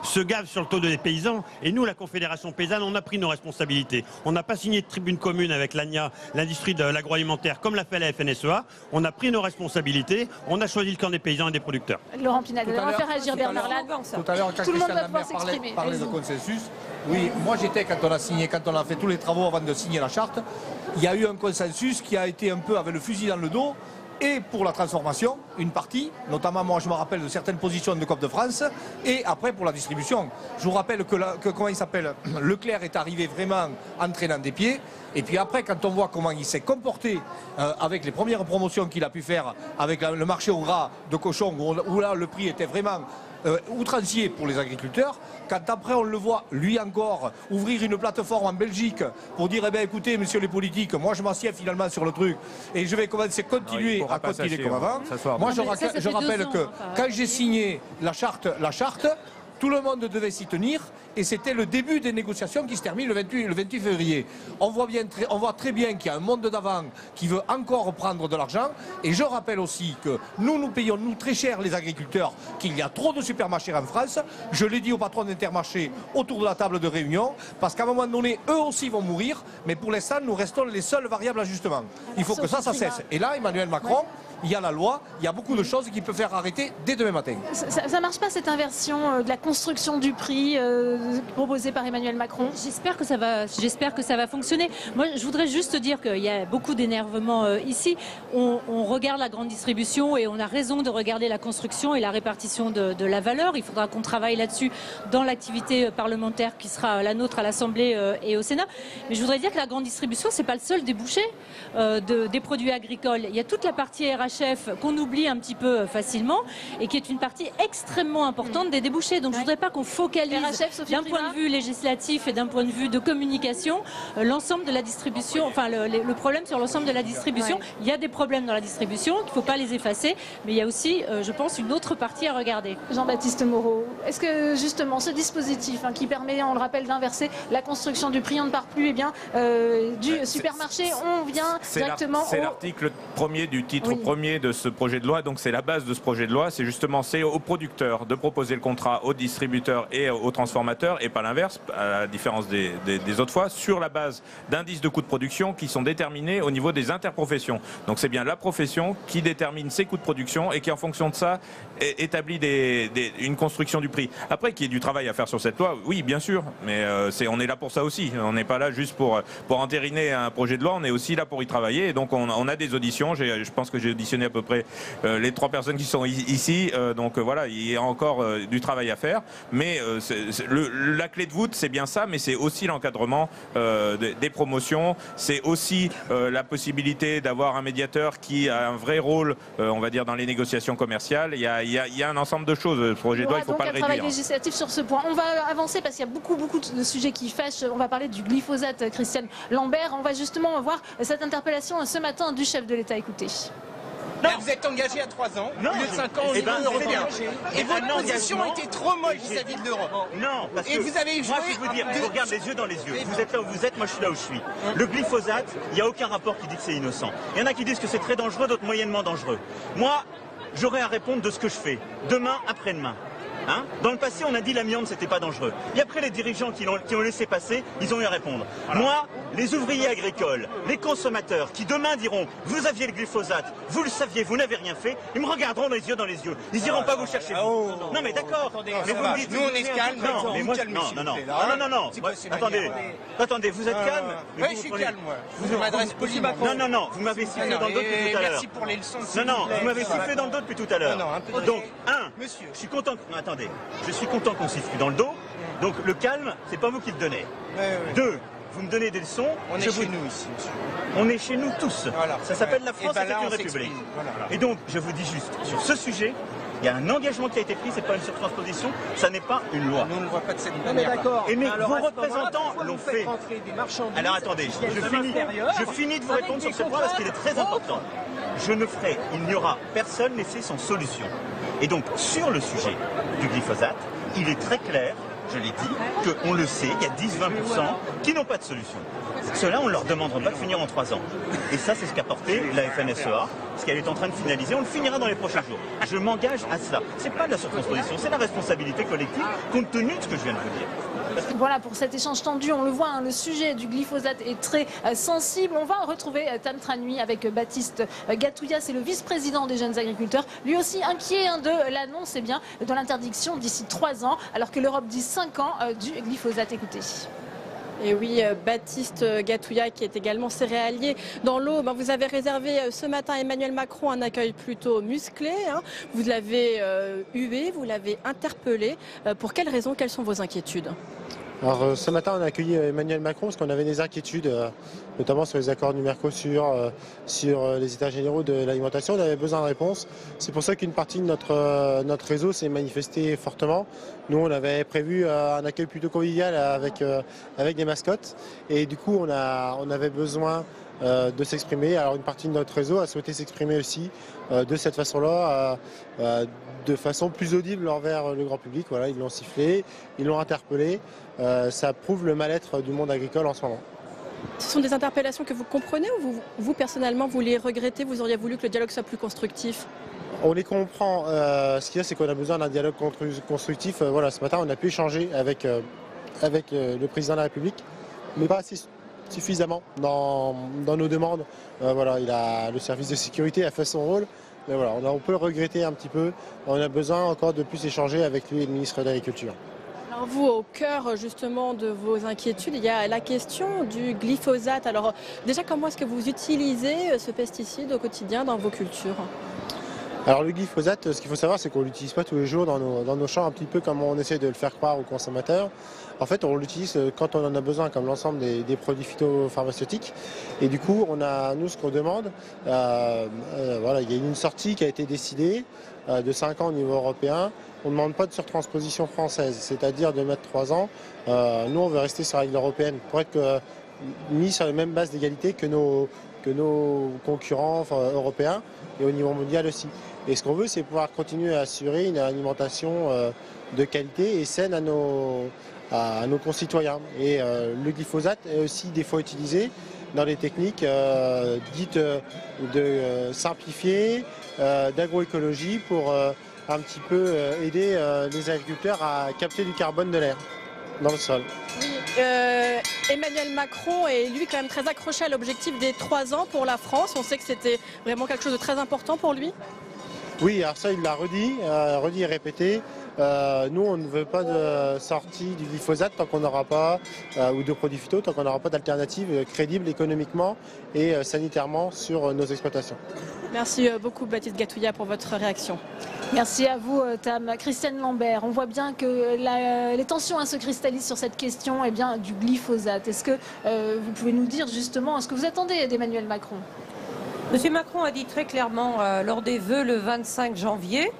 se gave sur le dos des paysans. Et nous, la Confédération paysanne, on a pris nos responsabilités. On n'a pas signé de tribune commune avec l'ANIA, l'industrie de l'agroalimentaire, comme l'a fait la FNSEA. On a pris nos responsabilités. On a choisi le camp des paysans et des producteurs. Laurent Pinatel, on va faire agir Bernard Lannes. Tout à l'heure, quand Christiane Lambert parlait de consensus, oui, moi j'étais quand on a fait tous les travaux avant de signer la charte, il y a eu un consensus qui a été un peu avec le fusil dans le dos. Et pour la transformation, une partie, notamment moi je me rappelle de certaines positions de Coop de France, et après pour la distribution. Je vous rappelle que comment il s'appelle, Leclerc est arrivé vraiment en traînant des pieds, et puis après quand on voit comment il s'est comporté avec les premières promotions qu'il a pu faire avec le marché au gras de cochon, où là le prix était vraiment outrancier pour les agriculteurs, quand après on le voit, lui encore, ouvrir une plateforme en Belgique pour dire, eh bien écoutez, messieurs les politiques, moi je m'assieds finalement sur le truc et je vais continuer à continuer comme avant. Moi je rappelle que quand j'ai signé la charte, tout le monde devait s'y tenir et c'était le début des négociations qui se terminent le 28 février. On voit très bien qu'il y a un monde d'avant qui veut encore prendre de l'argent et je rappelle aussi que nous payons très cher les agriculteurs, qu'il y a trop de supermarchés en France. Je l'ai dit au patron d'Intermarché autour de la table de réunion parce qu'à un moment donné, eux aussi vont mourir, mais pour l'instant, nous restons les seules variables d'ajustement. Il faut que ça cesse. Et là, Emmanuel Macron, il y a la loi, il y a beaucoup de choses qui peuvent faire arrêter dès demain matin. Ça ne marche pas cette inversion de la construction du prix proposée par Emmanuel Macron? J'espère que ça va fonctionner. Moi, je voudrais juste dire qu'il y a beaucoup d'énervement ici. On regarde la grande distribution et on a raison de regarder la construction et la répartition de la valeur. Il faudra qu'on travaille là-dessus dans l'activité parlementaire qui sera la nôtre à l'Assemblée et au Sénat. Mais je voudrais dire que la grande distribution, c'est pas le seul débouché des produits agricoles. Il y a toute la partie RHF qu'on oublie un petit peu facilement et qui est une partie extrêmement importante des débouchés. Donc je ne voudrais pas qu'on focalise d'un point de vue législatif et d'un point de vue de communication l'ensemble de la distribution, enfin le problème sur l'ensemble de la distribution. Ouais. Il y a des problèmes dans la distribution, il ne faut pas les effacer, mais il y a aussi, je pense, une autre partie à regarder. Jean-Baptiste Moreau, est-ce que justement ce dispositif qui permet, on le rappelle, d'inverser la construction du prix, on ne part plus du supermarché, on vient directement C'est l'article 1er du titre 1er premier de ce projet de loi, donc c'est la base de ce projet de loi, c'est justement aux producteurs de proposer le contrat aux distributeurs et aux transformateurs, et pas l'inverse, à la différence des autres fois, sur la base d'indices de coûts de production qui sont déterminés au niveau des interprofessions. Donc c'est bien la profession qui détermine ses coûts de production et qui en fonction de ça établit une construction du prix. Après qu'il y ait du travail à faire sur cette loi, oui bien sûr, mais on est là pour ça aussi. On n'est pas là juste pour entériner un projet de loi, on est aussi là pour y travailler, et donc on a des auditions. Je pense que j'ai auditionné à peu près les 3 personnes qui sont ici, donc voilà, il y a encore du travail à faire, mais la clé de voûte c'est bien ça, mais c'est aussi l'encadrement des promotions, c'est aussi la possibilité d'avoir un médiateur qui a un vrai rôle, on va dire, dans les négociations commerciales. Il y a un ensemble de choses, ce projet de loi, il ne faut pas le réduire. Donc un travail législatif sur ce point. On va avancer parce qu'il y a beaucoup de sujets qui fâchent. On va parler du glyphosate, Christiane Lambert. On va justement voir cette interpellation ce matin du chef de l'État. Écoutez. Non, vous êtes engagé à 3 ans, au lieu de 5 ans au niveau européen. Et votre position était trop molle vis-à-vis de l'Europe. Non, parce que vous avez joué. Moi, je vous dire, je vous regarde les yeux dans les yeux. Vous êtes là où vous êtes, moi je suis là où je suis. Le glyphosate, il n'y a aucun rapport qui dit que c'est innocent. Il y en a qui disent que c'est très dangereux, d'autres moyennement dangereux. Moi, j'aurai à répondre de ce que je fais, demain, après-demain. Hein? Dans le passé, on a dit l'amiante, c'était pas dangereux. Et après, les dirigeants qui ont laissé passer, ils ont eu à répondre. Voilà. Moi, les ouvriers agricoles, les consommateurs, qui demain diront, vous aviez le glyphosate, vous le saviez, vous n'avez rien fait, ils me regarderont les yeux dans les yeux. Ils iront pas vous chercher. Non, mais d'accord. Mais vous me dites, nous on est calme. Non, mais moi, non. Attendez, vous êtes calme. Oui, je suis calme, moi. Je m'adresse poliment. Non, vous m'avez sifflé dans le dos depuis tout à l'heure. Merci pour les leçons de Non, vous m'avez sifflé dans le dos depuis tout à l'heure. Donc, monsieur, je suis content. Attendez, je suis content qu'on siffle dans le dos. Donc le calme, c'est pas vous qui le donnez. 2, vous me donnez des leçons. On est chez nous ici, monsieur. On est chez nous tous. Voilà. Ça s'appelle la France, c'est une république. Voilà. Et donc, je vous dis juste, sur ce sujet, il y a un engagement qui a été pris, c'est pas une surtransposition, ça n'est pas une loi. Nous on ne le voit pas de cette manière. D'accord. Et mais vos représentants l'ont fait. Alors attendez, je finis de vous répondre sur ce point parce qu'il est très important. Il n'y aura personne laissé sans solution. Et donc, sur le sujet du glyphosate, il est très clair, je l'ai dit, qu'on le sait, il y a 10-20% qui n'ont pas de solution. Ceux-là, on ne leur demandera pas de finir en 3 ans. Et ça, c'est ce qu'a porté la FNSEA, ce qu'elle est en train de finaliser. On le finira dans les prochains jours. Je m'engage à cela. Ce n'est pas de la surtransposition, c'est la responsabilité collective, compte tenu de ce que je viens de vous dire. Voilà pour cet échange tendu, on le voit, le sujet du glyphosate est très sensible. On va retrouver Tam Tranui avec Baptiste Gatouya, c'est le vice-président des jeunes agriculteurs, lui aussi inquiet de l'annonce de l'interdiction d'ici 3 ans, alors que l'Europe dit 5 ans du glyphosate. Écoutez. Et oui, Baptiste Gatouya qui est également céréalier dans l'eau. Vous avez réservé ce matin à Emmanuel Macron un accueil plutôt musclé. Vous l'avez hué, vous l'avez interpellé. Pour quelles raisons, quelles sont vos inquiétudes ? Alors ce matin on a accueilli Emmanuel Macron parce qu'on avait des inquiétudes, notamment sur les accords du Mercosur, sur les états généraux de l'alimentation. On avait besoin de réponses. C'est pour ça qu'une partie de notre réseau s'est manifestée fortement. Nous on avait prévu un accueil plutôt convivial avec des mascottes et du coup on avait besoin de s'exprimer. Alors une partie de notre réseau a souhaité s'exprimer aussi de cette façon-là, de façon plus audible envers le grand public. Voilà, ils l'ont sifflé, ils l'ont interpellé. Ça prouve le mal-être du monde agricole en ce moment. Ce sont des interpellations que vous comprenez ou vous personnellement vous les regrettez, vous auriez voulu que le dialogue soit plus constructif ? On les comprend. Ce qu'il y a, c'est qu'on a besoin d'un dialogue constructif. Voilà, ce matin, on a pu échanger avec le président de la République, mais pas assez suffisamment dans nos demandes. Voilà, le service de sécurité a fait son rôle. Mais voilà, on peut le regretter un petit peu. On a besoin encore de plus échanger avec lui et le ministre de l'Agriculture. Alors vous, au cœur justement de vos inquiétudes, il y a la question du glyphosate. Alors déjà, comment est-ce que vous utilisez ce pesticide au quotidien dans vos cultures ? Alors le glyphosate, ce qu'il faut savoir, c'est qu'on ne l'utilise pas tous les jours dans nos champs, un petit peu comme on essaie de le faire croire aux consommateurs. En fait, on l'utilise quand on en a besoin, comme l'ensemble des produits phytopharmaceutiques. Et du coup, nous, ce qu'on demande, voilà, il y a une sortie qui a été décidée de 5 ans au niveau européen. On ne demande pas de surtransposition française, c'est-à-dire de mettre 3 ans. Nous, on veut rester sur la règle européenne pour être mis sur les mêmes bases d'égalité que nos concurrents européens et au niveau mondial aussi. Et ce qu'on veut, c'est pouvoir continuer à assurer une alimentation de qualité et saine à à nos concitoyens. Et le glyphosate est aussi des fois utilisé dans les techniques dites de simplifier, d'agroécologie pour un petit peu aider les agriculteurs à capter du carbone de l'air dans le sol. Oui, Emmanuel Macron est lui quand même très accroché à l'objectif des 3 ans pour la France. On sait que c'était vraiment quelque chose de très important pour lui. Oui, alors ça il l'a redit et répété. Nous on ne veut pas de sortie du glyphosate tant qu'on n'aura pas, ou de produits phyto, tant qu'on n'aura pas d'alternative crédible économiquement et sanitairement sur nos exploitations. Merci beaucoup Baptiste Gatouillat pour votre réaction. Merci à vous Tam. Christiane Lambert, on voit bien que les tensions se cristallisent sur cette question du glyphosate. Est-ce que vous pouvez nous dire justement ce que vous attendez d'Emmanuel Macron? Monsieur Macron a dit très clairement lors des vœux le 25 janvier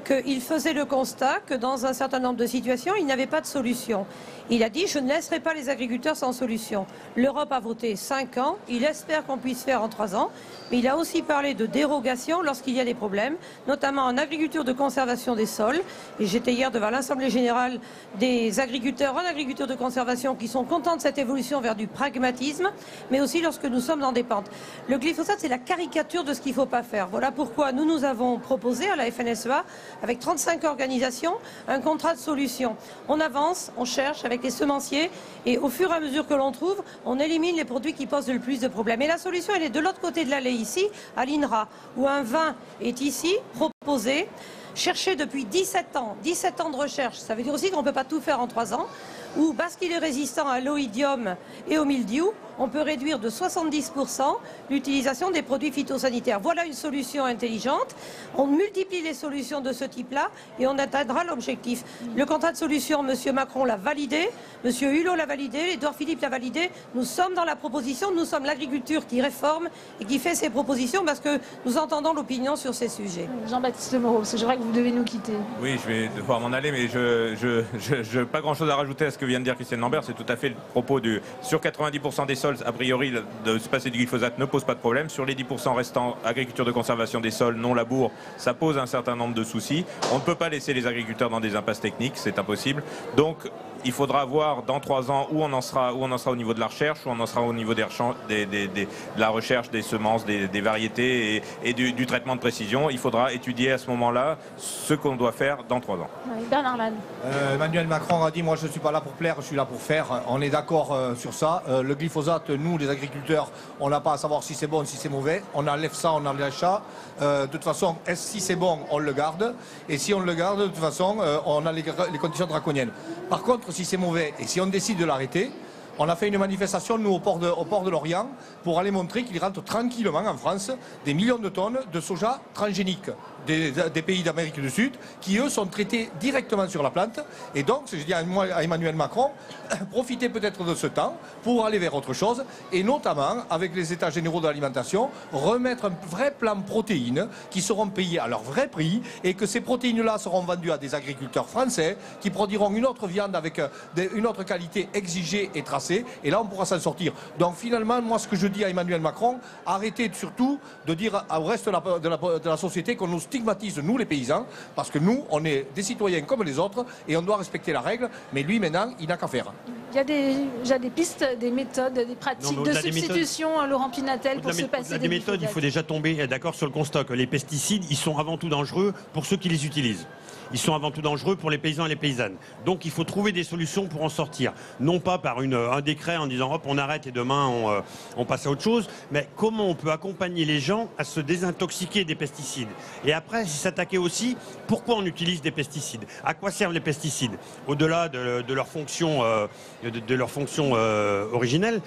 qu'il faisait le constat que dans un certain nombre de situations, il n'y avait pas de solution. Il a dit « je ne laisserai pas les agriculteurs sans solution ». L'Europe a voté 5 ans, il espère qu'on puisse faire en 3 ans, mais il a aussi parlé de dérogation lorsqu'il y a des problèmes, notamment en agriculture de conservation des sols. Et j'étais hier devant l'Assemblée générale des agriculteurs en agriculture de conservation qui sont contents de cette évolution vers du pragmatisme, mais aussi lorsque nous sommes dans des pentes. Le glyphosate, c'est la caricature de ce qu'il ne faut pas faire. Voilà pourquoi nous avons proposé à la FNSEA, avec 35 organisations, un contrat de solution. On avance, on cherche avec les semenciers et au fur et à mesure que l'on trouve, on élimine les produits qui posent le plus de problèmes. Et la solution, elle est de l'autre côté de l'allée ici, à l'INRA, où un vin est ici proposé, cherché depuis 17 ans de recherche. Ça veut dire aussi qu'on ne peut pas tout faire en 3 ans, où parce qu'il est résistant à l'oïdium et au mildiou, on peut réduire de 70% l'utilisation des produits phytosanitaires. Voilà une solution intelligente. On multiplie les solutions de ce type-là et on atteindra l'objectif. Le contrat de solution, M. Macron l'a validé, M. Hulot l'a validé, Édouard Philippe l'a validé. Nous sommes dans la proposition, nous sommes l'agriculture qui réforme et qui fait ses propositions parce que nous entendons l'opinion sur ces sujets. Jean-Baptiste Moreau, c'est vrai que vous devez nous quitter. Oui, je vais devoir m'en aller, mais je n'ai pas grand-chose à rajouter à ce que vient de dire Christiane Lambert. C'est tout à fait le propos sur 90% des sols, a priori, de se passer du glyphosate ne pose pas de problème. Sur les 10% restants, agriculture de conservation des sols, non-labour, ça pose un certain nombre de soucis. On ne peut pas laisser les agriculteurs dans des impasses techniques, c'est impossible. Donc, il faudra voir dans 3 ans où on en sera au niveau de la recherche, où on en sera au niveau de la recherche des semences, des variétés et du traitement de précision. Il faudra étudier à ce moment-là ce qu'on doit faire dans 3 ans. Oui, Bernard Lannes. Emmanuel Macron a dit « moi je ne suis pas là pour plaire, je suis là pour faire ». On est d'accord sur ça. Le glyphosate, nous les agriculteurs, on n'a pas à savoir si c'est bon, si c'est mauvais. On enlève ça, on enlève ça. De toute façon, si c'est bon, on le garde. Et si on le garde, de toute façon, on a les conditions draconiennes. Par contre, si c'est mauvais et si on décide de l'arrêter, on a fait une manifestation, nous, au port de Lorient, pour aller montrer qu'il rentre tranquillement en France des millions de tonnes de soja transgénique des pays d'Amérique du Sud, qui, eux, sont traités directement sur la plante. Et donc, je dis à Emmanuel Macron, profitez peut-être de ce temps pour aller vers autre chose, et notamment, avec les États généraux de l'alimentation, remettre un vrai plan protéines qui seront payés à leur vrai prix, et que ces protéines-là seront vendues à des agriculteurs français qui produiront une autre viande avec une autre qualité exigée et tracée, et là, on pourra s'en sortir. Donc, finalement, moi, ce que je dis à Emmanuel Macron, arrêtez surtout de dire au reste de la société qu'on nous stigmatise, nous les paysans, parce que nous, on est des citoyens comme les autres et on doit respecter la règle, mais lui maintenant, il n'a qu'à faire. Il y a déjà des pistes, des méthodes, des pratiques de substitution, Laurent Pinatel, pour se passer des méthodes, il faut déjà tomber d'accord sur le constat que les pesticides, ils sont avant tout dangereux pour ceux qui les utilisent. Ils sont avant tout dangereux pour les paysans et les paysannes. Donc il faut trouver des solutions pour en sortir. Non pas par un décret en disant hop on arrête et demain on passe à autre chose, mais comment on peut accompagner les gens à se désintoxiquer des pesticides. Et après, s'attaquer aussi, pourquoi on utilise des pesticides? À quoi servent les pesticides? Au-delà de leur fonction, originelle,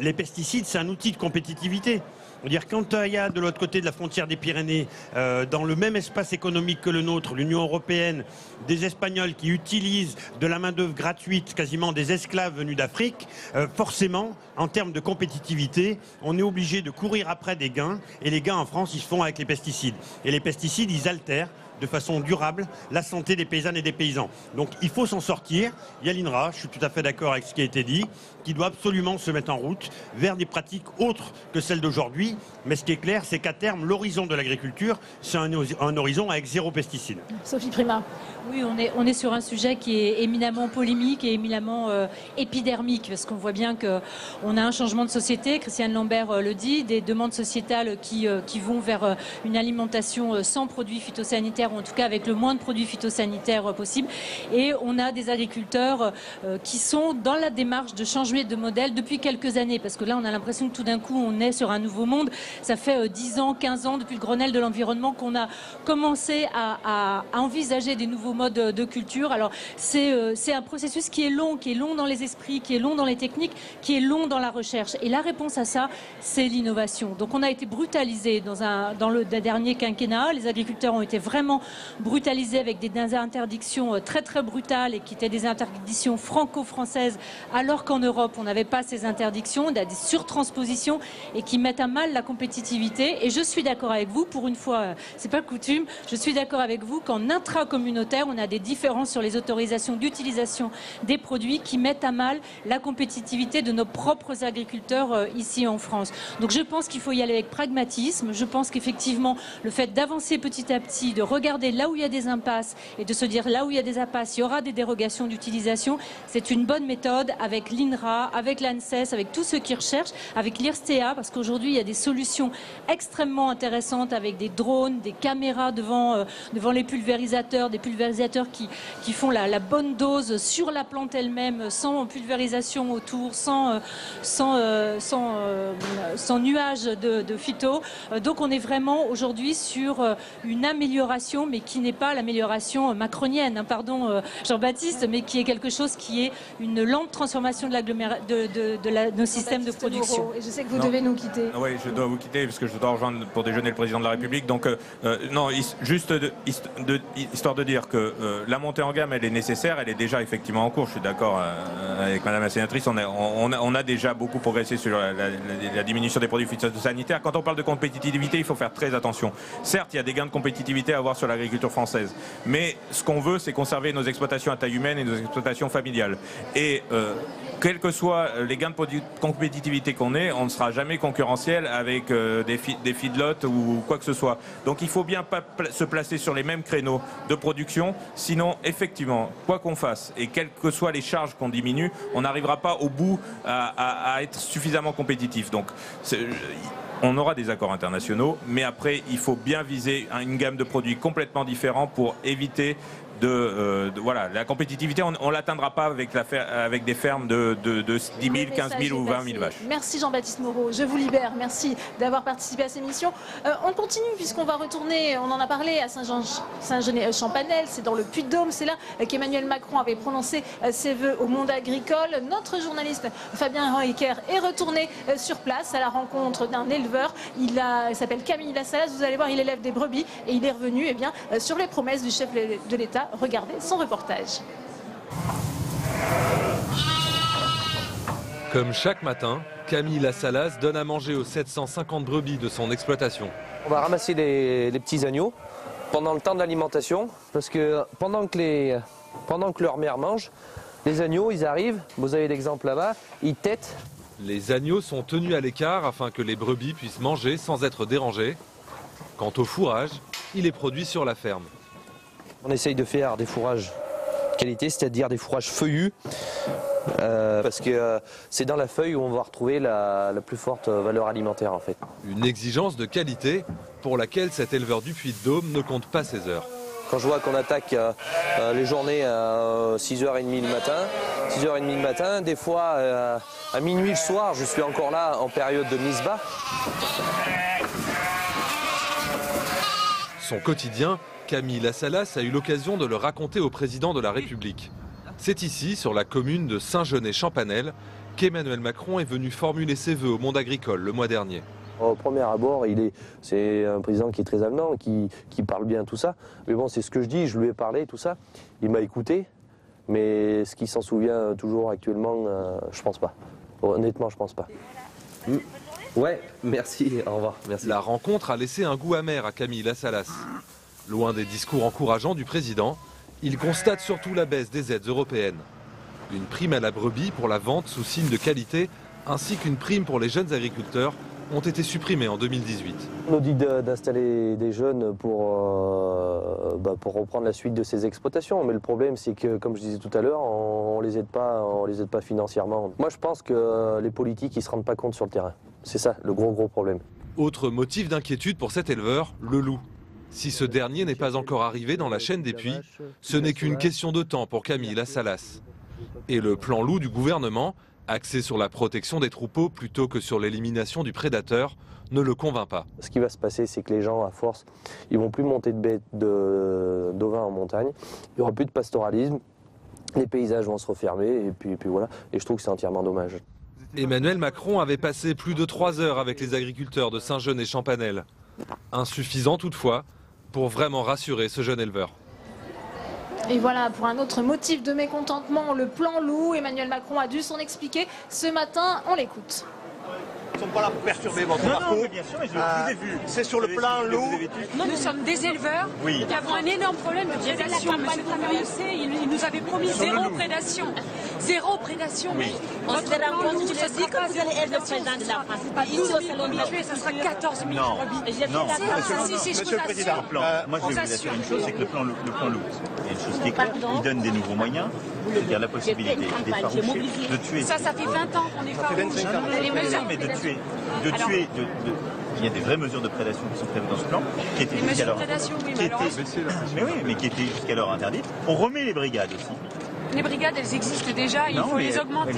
les pesticides, c'est un outil de compétitivité. C'est-à-dire quand il y a de l'autre côté de la frontière des Pyrénées, dans le même espace économique que le nôtre, l'Union européenne, des Espagnols qui utilisent de la main-d'œuvre gratuite, quasiment des esclaves venus d'Afrique, forcément, en termes de compétitivité, on est obligé de courir après des gains, et les gains en France, ils se font avec les pesticides. Et les pesticides, ils altèrent de façon durable la santé des paysannes et des paysans. Donc il faut s'en sortir. Il y a l'INRA, je suis tout à fait d'accord avec ce qui a été dit, qui doit absolument se mettre en route vers des pratiques autres que celles d'aujourd'hui. Mais ce qui est clair, c'est qu'à terme, l'horizon de l'agriculture, c'est un horizon avec 0 pesticides. Sophie Primas. Oui, on est sur un sujet qui est éminemment polémique et éminemment épidermique, parce qu'on voit bien qu'on a un changement de société, Christiane Lambert le dit, des demandes sociétales qui vont vers une alimentation sans produits phytosanitaires, ou en tout cas avec le moins de produits phytosanitaires possible. Et on a des agriculteurs qui sont dans la démarche de changer de modèle depuis quelques années, parce que là on a l'impression que tout d'un coup on est sur un nouveau monde. Ça fait 10 ans, 15 ans depuis le Grenelle de l'environnement qu'on a commencé à envisager des nouveaux modes de culture. Alors c'est un processus qui est long dans les esprits, qui est long dans les techniques, qui est long dans la recherche. Et la réponse à ça, c'est l'innovation. Donc on a été brutalisé dans le dernier quinquennat. Les agriculteurs ont été vraiment brutalisés avec des interdictions très très brutales et qui étaient des interdictions franco-françaises, alors qu'en Europe on n'avait pas ces interdictions, on a des surtranspositions et qui mettent à mal la compétitivité. Et je suis d'accord avec vous, pour une fois, c'est pas coutume, je suis d'accord avec vous qu'en intracommunautaire, on a des différences sur les autorisations d'utilisation des produits qui mettent à mal la compétitivité de nos propres agriculteurs ici en France. Donc je pense qu'il faut y aller avec pragmatisme. Je pense qu'effectivement, le fait d'avancer petit à petit, de regarder là où il y a des impasses et de se dire là où il y a des impasses, il y aura des dérogations d'utilisation, c'est une bonne méthode avec l'INRA, avec l'ANSES, avec tous ceux qui recherchent, avec l'IRSTEA, parce qu'aujourd'hui il y a des solutions extrêmement intéressantes avec des drones, des caméras devant les pulvérisateurs, des pulvérisateurs qui font la bonne dose sur la plante elle-même, sans pulvérisation autour, sans nuage de phyto. Donc on est vraiment aujourd'hui sur une amélioration, mais qui n'est pas l'amélioration macronienne, hein, pardon Jean-Baptiste, mais qui est quelque chose qui est une lente transformation de nos systèmes de production. Et je sais que vous devez nous quitter. Oui, je dois vous quitter parce que je dois rejoindre pour déjeuner le président de la République. Donc, non, juste histoire de dire que la montée en gamme, elle est nécessaire, elle est déjà effectivement en cours. Je suis d'accord avec Madame la sénatrice. On a déjà beaucoup progressé sur la diminution des produits phytosanitaires. Quand on parle de compétitivité, il faut faire très attention. Certes, il y a des gains de compétitivité à avoir sur l'agriculture française, mais ce qu'on veut, c'est conserver nos exploitations à taille humaine et nos exploitations familiales. Et quels que soient les gains de compétitivité qu'on ait, on ne sera jamais concurrentiel avec des feedlots ou quoi que ce soit. Donc il faut bien pas se placer sur les mêmes créneaux de production, sinon effectivement, quoi qu'on fasse et quelles que soient les charges qu'on diminue, on n'arrivera pas au bout à être suffisamment compétitif. Donc on aura des accords internationaux, mais après il faut bien viser une gamme de produits complètement différents pour éviter voilà, la compétitivité, on ne l'atteindra pas avec des fermes de 10 000, 15 000 ou 20 000 vaches. Merci Jean-Baptiste Moreau, je vous libère, merci d'avoir participé à cette émission. On continue puisqu'on va retourner, on en a parlé à Saint-Genès-Champanel, c'est dans le Puy-de-Dôme, c'est là qu'Emmanuel Macron avait prononcé ses vœux au monde agricole. Notre journaliste Fabien Henriquer est retourné sur place à la rencontre d'un éleveur, il s'appelle Camille Lassalas, vous allez voir, il élève des brebis et il est revenu sur les promesses du chef de l'État. Regardez son reportage. Comme chaque matin, Camille Lassalas donne à manger aux 750 brebis de son exploitation. On va ramasser les petits agneaux pendant le temps de l'alimentation, parce que pendant que leur mère mange, les agneaux, ils arrivent, vous avez l'exemple là-bas, ils têtent. Les agneaux sont tenus à l'écart afin que les brebis puissent manger sans être dérangés. Quant au fourrage, il est produit sur la ferme. On essaye de faire des fourrages qualité, c'est-à-dire des fourrages feuillus, parce que c'est dans la feuille où on va retrouver la plus forte valeur alimentaire en fait. Une exigence de qualité pour laquelle cet éleveur du Puy-de-Dôme ne compte pas ses heures. Quand je vois qu'on attaque les journées à 6h30 le matin, des fois à minuit le soir, je suis encore là en période de mise bas. Son quotidien, Camille Lassalas a eu l'occasion de le raconter au président de la République. C'est ici, sur la commune de Saint-Genès-Champanel, qu'Emmanuel Macron est venu formuler ses vœux au monde agricole le mois dernier. Au premier abord, c'est un président qui est très avenant, qui parle bien tout ça. Mais bon, c'est ce que je dis, je lui ai parlé, tout ça. Il m'a écouté, mais ce qu'il s'en souvient toujours actuellement, je pense pas. Honnêtement, je pense pas. Ouais, merci, au revoir. Merci. La rencontre a laissé un goût amer à Camille Lassalas. Loin des discours encourageants du président, il constate surtout la baisse des aides européennes. Une prime à la brebis pour la vente sous signe de qualité, ainsi qu'une prime pour les jeunes agriculteurs, ont été supprimées en 2018. On nous dit d'installer des jeunes pour reprendre la suite de ces exploitations. Mais le problème, c'est que, comme je disais tout à l'heure, on les aide pas financièrement. Moi, je pense que les politiques, ils ne se rendent pas compte sur le terrain. C'est ça, le gros problème. Autre motif d'inquiétude pour cet éleveur, le loup. Si ce dernier n'est pas encore arrivé dans la chaîne des puits, ce n'est qu'une question de temps pour Camille Lassalas. Et le plan loup du gouvernement, axé sur la protection des troupeaux plutôt que sur l'élimination du prédateur, ne le convainc pas. Ce qui va se passer, c'est que les gens, à force, ils vont plus monter de bêtes d'ovins en montagne, il n'y aura plus de pastoralisme, les paysages vont se refermer, et puis voilà. Et je trouve que c'est entièrement dommage. Emmanuel Macron avait passé plus de 3 heures avec les agriculteurs de Saint-Jeune et Champanel. Insuffisant toutefois pour vraiment rassurer ce jeune éleveur. Et voilà, pour un autre motif de mécontentement, le plan loup. Emmanuel Macron a dû s'en expliquer ce matin. On l'écoute. Nous ne sommes pas là pour perturber votre parcours. C'est sur le plan loup. Nous sommes des éleveurs qui avons un énorme problème de prédation. Monsieur le Premier ministre, il nous avait promis zéro prédation. Zéro prédation. Votre plan loup, ça sera pas zéro prédation. Pas 12 000 brebis tués, ça sera 14 000 brebis. Non, Monsieur le Président, moi je vais vous assurer une chose, c'est que le plan loup, il y a une chose qui est claire, il donne des nouveaux moyens, c'est-à-dire la possibilité d'effaroucher, de tuer. Ça fait 20 ans qu'on effarouche. Les mesures mais de tuer, il y a des vraies mesures de prédation qui sont prévues dans ce plan, qui étaient jusqu'alors interdites. On remet les brigades aussi. Les brigades, elles existent déjà, il faut les augmenter.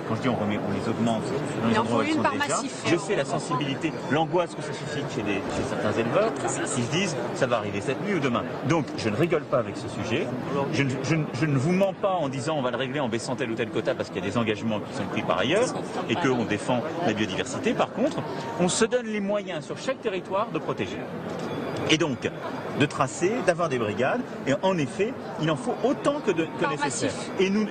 Quand je dis on les augmente, il en faut une par massif. Je sais la sensibilité, l'angoisse que ça suscite chez certains éleveurs qui se disent ça va arriver cette nuit ou demain. Donc je ne rigole pas avec ce sujet. Je ne vous mens pas en disant on va le régler en baissant tel ou tel quota parce qu'il y a des engagements qui sont pris par ailleurs et qu'on défend la biodiversité. Par contre, on se donne les moyens sur chaque territoire de protéger. Et donc, de tracer, d'avoir des brigades, et en effet, il en faut autant que nécessaire. Et nous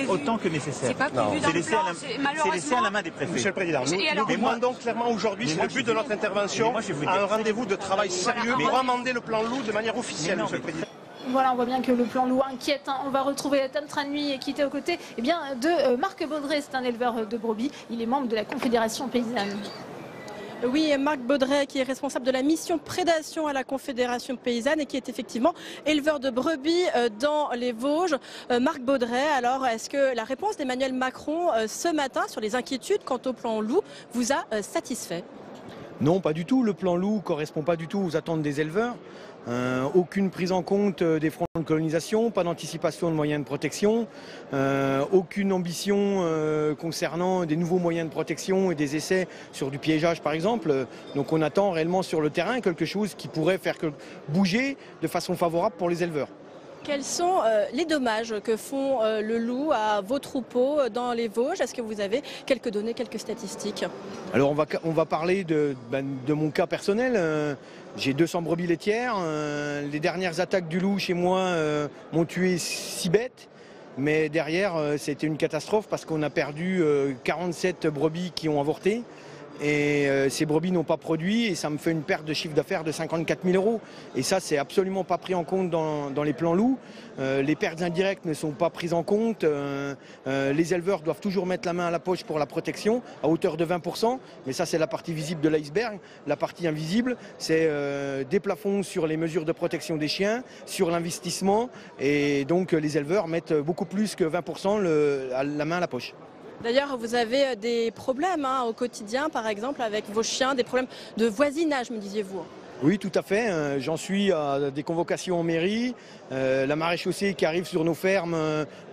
autant que nécessaire. C'est pas prévu dans le plan, c'est laissé à la main des préfets. Monsieur le Président, nous demandons clairement aujourd'hui, c'est le but de notre intervention, un rendez-vous de travail sérieux pour amender le plan loup de manière officielle, Monsieur le Président. Voilà, on voit bien que le plan loup inquiète. On va retrouver Tam Tranui qui était aux côtés de Marc Baudret, c'est un éleveur de brebis. Il est membre de la Confédération paysanne. Oui, Marc Baudret qui est responsable de la mission prédation à la Confédération paysanne et qui est effectivement éleveur de brebis dans les Vosges. Marc Baudret, alors est-ce que la réponse d'Emmanuel Macron ce matin sur les inquiétudes quant au plan loup vous a satisfait? Non, pas du tout. Le plan loup ne correspond pas du tout aux attentes des éleveurs. Aucune prise en compte des fronts de colonisation, pas d'anticipation de moyens de protection, aucune ambition concernant des nouveaux moyens de protection et des essais sur du piégeage par exemple. Donc on attend réellement sur le terrain quelque chose qui pourrait faire bouger de façon favorable pour les éleveurs. Quels sont les dommages que font le loup à vos troupeaux dans les Vosges? Est-ce que vous avez quelques données, quelques statistiques? Alors on va parler de mon cas personnel. J'ai 200 brebis laitières. Les dernières attaques du loup chez moi m'ont tué 6 bêtes. Mais derrière, c'était une catastrophe parce qu'on a perdu 47 brebis qui ont avorté. Et ces brebis n'ont pas produit et ça me fait une perte de chiffre d'affaires de 54 000 €. Et ça, c'est absolument pas pris en compte dans les plans loups. Les pertes indirectes ne sont pas prises en compte. Les éleveurs doivent toujours mettre la main à la poche pour la protection à hauteur de 20%. Mais ça, c'est la partie visible de l'iceberg. La partie invisible, c'est des plafonds sur les mesures de protection des chiens, sur l'investissement. Et donc, les éleveurs mettent beaucoup plus que 20% la main à la poche. D'ailleurs, vous avez des problèmes au quotidien, par exemple, avec vos chiens, des problèmes de voisinage, me disiez-vous. Oui, tout à fait. J'en suis à des convocations en mairie, la maréchaussée qui arrive sur nos fermes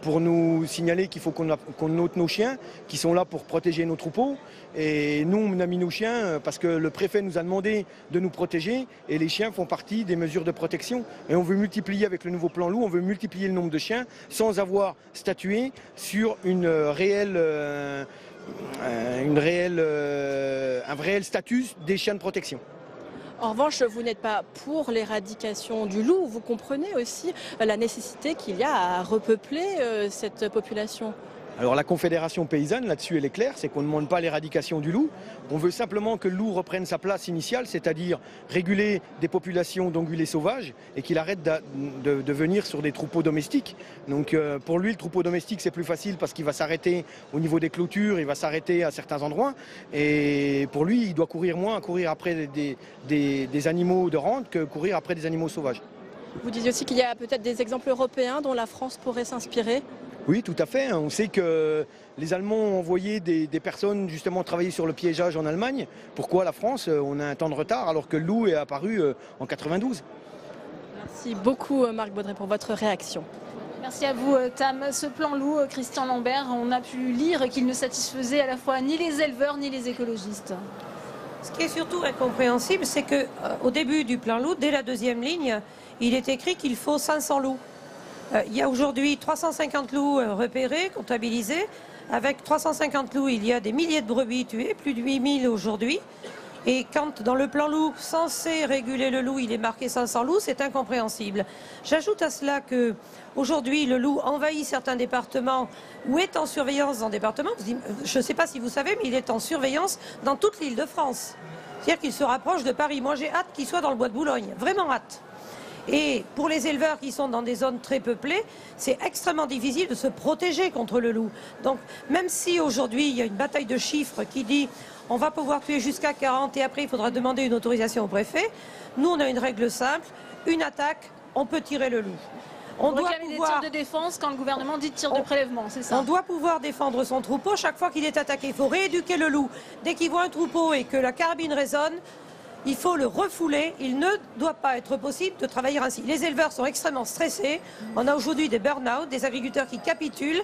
pour nous signaler qu'il faut qu'on ôte nos chiens, qui sont là pour protéger nos troupeaux. Et nous, on a mis nos chiens parce que le préfet nous a demandé de nous protéger et les chiens font partie des mesures de protection. Et on veut multiplier avec le nouveau plan loup, on veut multiplier le nombre de chiens sans avoir statué sur un réel statut des chiens de protection. En revanche, vous n'êtes pas pour l'éradication du loup. Vous comprenez aussi la nécessité qu'il y a à repeupler cette population. Alors la Confédération paysanne, là-dessus, elle est claire, c'est qu'on ne demande pas l'éradication du loup. On veut simplement que le loup reprenne sa place initiale, c'est-à-dire réguler des populations d'ongulés sauvages et qu'il arrête de venir sur des troupeaux domestiques. Donc pour lui, le troupeau domestique, c'est plus facile parce qu'il va s'arrêter au niveau des clôtures, il va s'arrêter à certains endroits. Et pour lui, il doit courir moins, courir après des animaux de rente que courir après des animaux sauvages. Vous disiez aussi qu'il y a peut-être des exemples européens dont la France pourrait s'inspirer. Oui, tout à fait. On sait que les Allemands ont envoyé des personnes justement travailler sur le piégeage en Allemagne. Pourquoi la France, on a un temps de retard alors que le loup est apparu en 92? Merci beaucoup Marc Baudret pour votre réaction. Merci à vous Tam. Ce plan loup, Christian Lambert, on a pu lire qu'il ne satisfaisait à la fois ni les éleveurs ni les écologistes. Ce qui est surtout incompréhensible, c'est qu'au début du plan loup, dès la deuxième ligne, il est écrit qu'il faut 500 loups. Il y a aujourd'hui 350 loups repérés, comptabilisés. Avec 350 loups, il y a des milliers de brebis tuées, plus de 8000 aujourd'hui. Et quand dans le plan loup censé réguler le loup, il est marqué 500 loups, c'est incompréhensible. J'ajoute à cela que aujourd'hui le loup envahit certains départements ou est en surveillance dans des départements. Je ne sais pas si vous savez, mais il est en surveillance dans toute l'île de France. C'est-à-dire qu'il se rapproche de Paris. Moi j'ai hâte qu'il soit dans le bois de Boulogne, vraiment hâte. Et pour les éleveurs qui sont dans des zones très peuplées, c'est extrêmement difficile de se protéger contre le loup. Donc même si aujourd'hui il y a une bataille de chiffres qui dit on va pouvoir tuer jusqu'à 40 et après il faudra demander une autorisation au préfet, nous on a une règle simple, une attaque, on peut tirer le loup. On doit pouvoir des tirs de défense quand le gouvernement dit tir de prélèvement, c'est ça? On doit pouvoir défendre son troupeau chaque fois qu'il est attaqué. Il faut rééduquer le loup. Dès qu'il voit un troupeau et que la carabine résonne, il faut le refouler, il ne doit pas être possible de travailler ainsi. Les éleveurs sont extrêmement stressés, on a aujourd'hui des burn-out, des agriculteurs qui capitulent.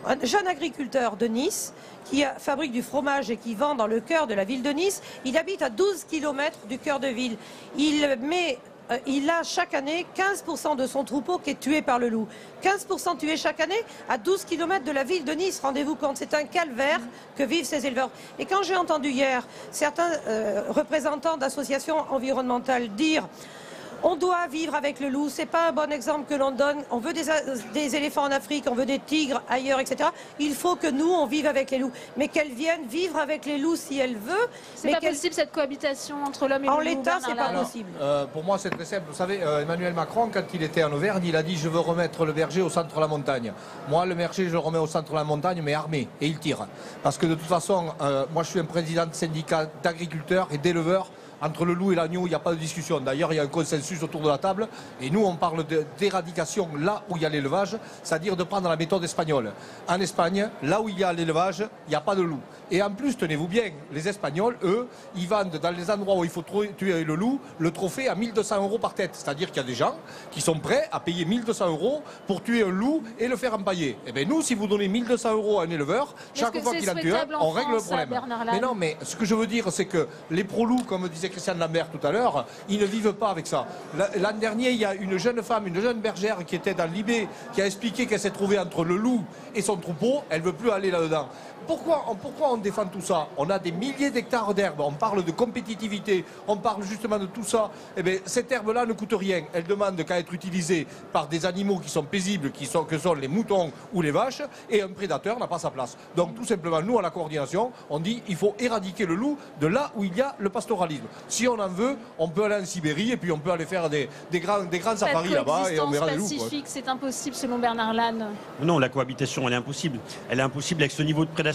Un jeune agriculteur de Nice qui fabrique du fromage et qui vend dans le cœur de la ville de Nice, il habite à 12 km du cœur de ville. Il a chaque année 15% de son troupeau qui est tué par le loup. 15% tués chaque année à 12 km de la ville de Nice. Rendez-vous compte, c'est un calvaire que vivent ces éleveurs. Et quand j'ai entendu hier certains représentants d'associations environnementales dire on doit vivre avec le loup, c'est pas un bon exemple que l'on donne. On veut des éléphants en Afrique, on veut des tigres ailleurs, etc. Il faut que nous, on vive avec les loups. Mais qu'elles viennent vivre avec les loups si elles veulent. C'est pas possible cette cohabitation entre l'homme et le loup. En l'état, c'est pas possible. Pour moi, c'est très simple. Vous savez, Emmanuel Macron, quand il était en Auvergne, il a dit je veux remettre le berger au centre de la montagne. Moi, le berger, je le remets au centre de la montagne, mais armé. Et il tire. Parce que de toute façon, moi, je suis un président de syndicat d'agriculteurs et d'éleveurs. Entre le loup et l'agneau, il n'y a pas de discussion. D'ailleurs, il y a un consensus autour de la table. Et nous, on parle d'éradication là où il y a l'élevage, c'est-à-dire de prendre la méthode espagnole. En Espagne, là où il y a l'élevage, il n'y a pas de loup. Et en plus, tenez-vous bien, les Espagnols, eux, ils vendent dans les endroits où il faut tuer le loup, le trophée à 1200 € par tête. C'est-à-dire qu'il y a des gens qui sont prêts à payer 1200 € pour tuer un loup et le faire empailler. Eh bien nous, si vous donnez 1200 € à un éleveur, chaque fois qu'il en tue un, on règle le problème. Mais non, mais ce que je veux dire, c'est que les pro-loups, comme disait Christian Lambert tout à l'heure, ils ne vivent pas avec ça. L'an dernier, il y a une jeune femme, une jeune bergère qui était dans l'Ibé, qui a expliqué qu'elle s'est trouvée entre le loup et son troupeau. Elle ne veut plus aller là-dedans. Pourquoi on défend tout ça? On a des milliers d'hectares d'herbe, on parle de compétitivité, on parle justement de tout ça. Eh bien, cette herbe-là ne coûte rien. Elle demande qu'à être utilisée par des animaux qui sont paisibles, que sont les moutons ou les vaches, et un prédateur n'a pas sa place. Donc tout simplement, nous, à la coordination, on dit qu'il faut éradiquer le loup de là où il y a le pastoralisme. Si on en veut, on peut aller en Sibérie et puis on peut aller faire des grands safaris là-bas et on verra les loups. Pacifique, c'est impossible selon Bernard Lannes. Non, la cohabitation, elle est impossible. Elle est impossible avec ce niveau de prédation.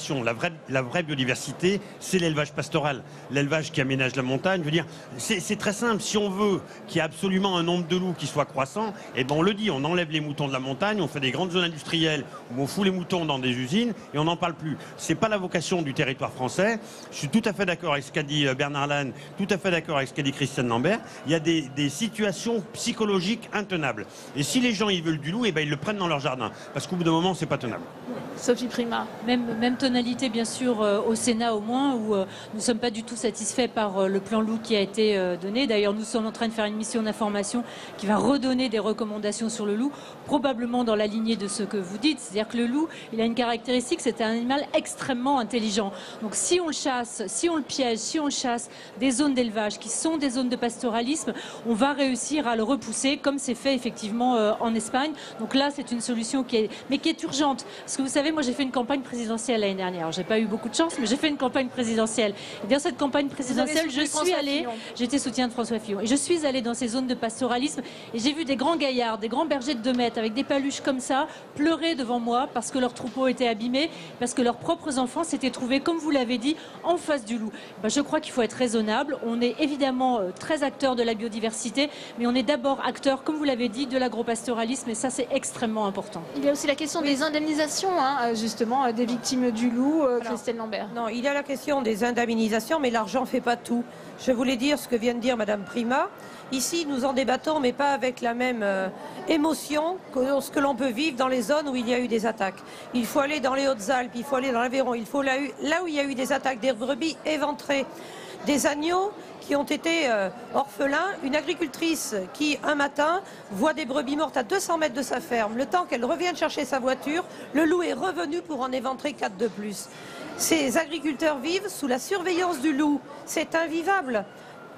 La vraie biodiversité, c'est l'élevage pastoral. L'élevage qui aménage la montagne. Je veux dire, c'est très simple. Si on veut qu'il y ait absolument un nombre de loups qui soit croissant, eh ben on le dit, on enlève les moutons de la montagne, on fait des grandes zones industrielles où on fout les moutons dans des usines et on n'en parle plus. C'est pas la vocation du territoire français. Je suis tout à fait d'accord avec ce qu'a dit Bernard Lannes, tout à fait d'accord avec ce qu'a dit Christian Lambert. Il y a des situations psychologiques intenables. Et si les gens ils veulent du loup, eh ben ils le prennent dans leur jardin. Parce qu'au bout d'un moment, c'est pas tenable. Sophie Primas. Même tonalité bien sûr au Sénat au moins, où nous ne sommes pas du tout satisfaits par le plan loup qui a été donné. D'ailleurs, nous sommes en train de faire une mission d'information qui va redonner des recommandations sur le loup, probablement dans la lignée de ce que vous dites. C'est-à-dire que le loup, il a une caractéristique, c'est un animal extrêmement intelligent. Donc si on le chasse, si on le piège, si on le chasse des zones d'élevage qui sont des zones de pastoralisme, on va réussir à le repousser, comme c'est fait effectivement en Espagne. Donc là, c'est une solution qui est urgente. Parce que vous savez, moi j'ai fait une campagne présidentielle l'année dernière. J'ai pas eu beaucoup de chance, mais j'ai fait une campagne présidentielle. Et dans cette campagne présidentielle, je suis allée, j'étais soutien de François Fillon, et je suis allée dans ces zones de pastoralisme et j'ai vu des grands gaillards, des grands bergers de 2 mètres avec des paluches comme ça, pleurer devant moi parce que leurs troupeaux étaient abîmés, parce que leurs propres enfants s'étaient trouvés, comme vous l'avez dit, en face du loup. Ben, je crois qu'il faut être raisonnable. On est évidemment très acteur de la biodiversité, mais on est d'abord acteur, comme vous l'avez dit, de l'agropastoralisme, et ça c'est extrêmement important. Il y a aussi la question des indemnisations, justement, des victimes du loup, Christelle Lambert. Non, il y a la question des indemnisations, mais l'argent ne fait pas tout. Je voulais dire ce que vient de dire Madame Prima. Ici, nous en débattons, mais pas avec la même émotion que ce que l'on peut vivre dans les zones où il y a eu des attaques. Il faut aller dans les Hautes-Alpes, il faut aller dans l'Aveyron, il faut là où il y a eu des attaques, des brebis éventrées, des agneaux qui ont été orphelins, une agricultrice qui, un matin, voit des brebis mortes à 200 mètres de sa ferme. Le temps qu'elle revienne chercher sa voiture, le loup est revenu pour en éventrer 4 de plus. Ces agriculteurs vivent sous la surveillance du loup. C'est invivable.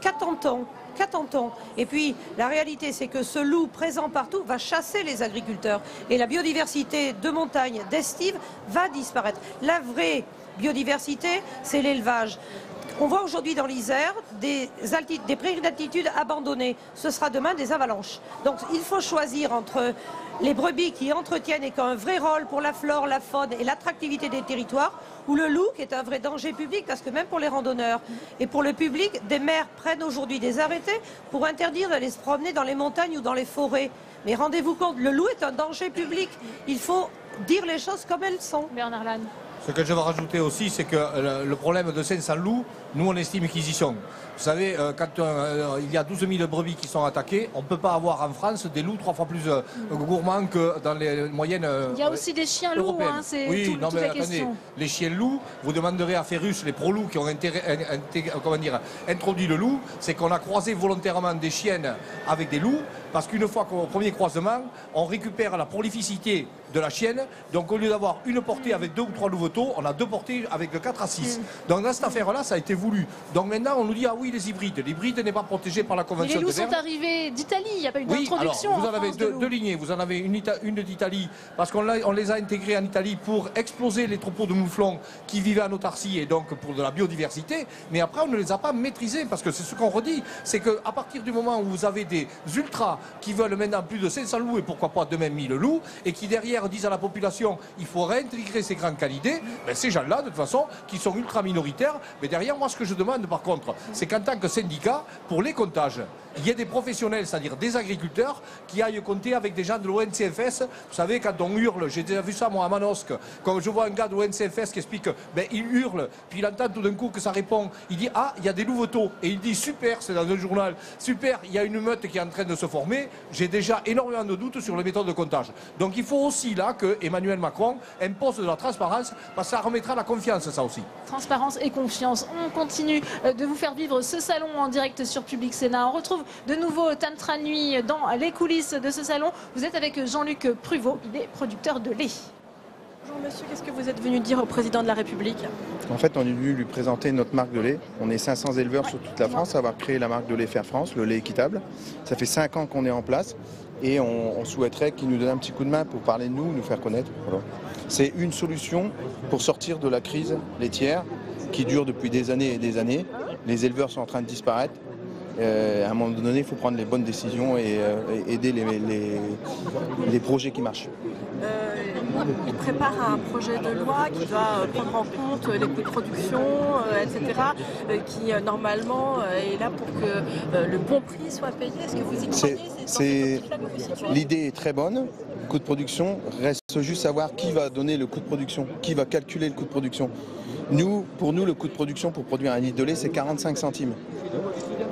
Qu'attend-on ? Qu'attend-on ? Et puis, la réalité, c'est que ce loup présent partout va chasser les agriculteurs. Et la biodiversité de montagne, d'estive, va disparaître. La vraie biodiversité, c'est l'élevage. On voit aujourd'hui dans l'Isère des prairies d'altitude abandonnées. Ce sera demain des avalanches. Donc il faut choisir entre les brebis qui entretiennent et qui ont un vrai rôle pour la flore, la faune et l'attractivité des territoires, ou le loup qui est un vrai danger public, parce que même pour les randonneurs et pour le public, des maires prennent aujourd'hui des arrêtés pour interdire d'aller se promener dans les montagnes ou dans les forêts. Mais rendez-vous compte, le loup est un danger public. Il faut dire les choses comme elles sont. Bernard Lannes. Ce que je veux rajouter aussi, c'est que le problème de 500 loups, nous on estime qu'ils y sont. Vous savez, quand il y a 12 000 brebis qui sont attaquées, on ne peut pas avoir en France des loups 3 fois plus gourmands que dans les moyennes Il y a aussi des chiens loups, c'est toute la question. Les chiens loups, vous demanderez à Ferrus, les pro-loups qui ont introduit le loup, c'est qu'on a croisé volontairement des chiennes avec des loups, parce qu'une fois qu'au premier croisement, on récupère la prolificité de la chienne, donc au lieu d'avoir une portée avec 2 ou 3 louveteaux, on a 2 portées avec de 4 à 6. Donc dans cette affaire-là, ça a été voulu. Donc maintenant, on nous dit, ah oui, les hybrides. L'hybride n'est pas protégé par la Convention de Berne. Les loups sont arrivés d'Italie, il n'y a pas eu d'introduction. Alors, vous en avez deux lignées. Vous en avez une d'Italie, parce qu'on les a intégrés en Italie pour exploser les troupeaux de mouflons qui vivaient en autarcie et donc pour de la biodiversité. Mais après, on ne les a pas maîtrisés, parce que c'est ce qu'on redit. C'est qu'à partir du moment où vous avez des ultras qui veulent maintenant plus de 500 loups et pourquoi pas demain 1000 loups, et qui derrière disent à la population, il faut réintégrer ces grands canidés, ben ces gens-là, de toute façon, qui sont ultra minoritaires, mais derrière, moi, ce que je demande, par contre, c'est qu'en tant que syndicat, pour les comptages, il y ait des professionnels, c'est-à-dire des agriculteurs, qui aillent compter avec des gens de l'ONCFS. Vous savez, quand on hurle, j'ai déjà vu ça, moi, à Manosque, quand je vois un gars de l'ONCFS qui explique, ben, il hurle, puis il entend tout d'un coup que ça répond, il dit, ah, il y a des louveteaux, et il dit, super, c'est dans un journal, super, il y a une meute qui est en train de se former, j'ai déjà énormément de doutes sur les méthodes de comptage. Donc il faut aussi là que Emmanuel Macron impose de la transparence, parce que ça remettra la confiance, ça aussi. Transparence et confiance. On continue de vous faire vivre ce salon en direct sur Public Sénat. On retrouve de nouveau Tantra Nuit dans les coulisses de ce salon. Vous êtes avec Jean-Luc Pruvot, il est producteur de lait. Bonjour monsieur, qu'est-ce que vous êtes venu dire au président de la République? En fait, on est venu lui présenter notre marque de lait. On est 500 éleveurs sur toute la France à avoir créé la marque de lait Faire France, le lait équitable. Ça fait 5 ans qu'on est en place et on souhaiterait qu'il nous donne un petit coup de main pour parler de nous, nous faire connaître. Voilà. C'est une solution pour sortir de la crise laitière qui dure depuis des années et des années. Les éleveurs sont en train de disparaître. À un moment donné, il faut prendre les bonnes décisions et aider les projets qui marchent. Il prépare un projet de loi qui doit prendre en compte les coûts de production, etc., qui normalement est là pour que le bon prix soit payé. Est-ce que vous y croyez? L'idée est très bonne. Le coût de production, reste juste savoir qui va donner le coût de production, qui va calculer le coût de production. Pour nous, le coût de production pour produire un litre de lait, c'est 45 centimes.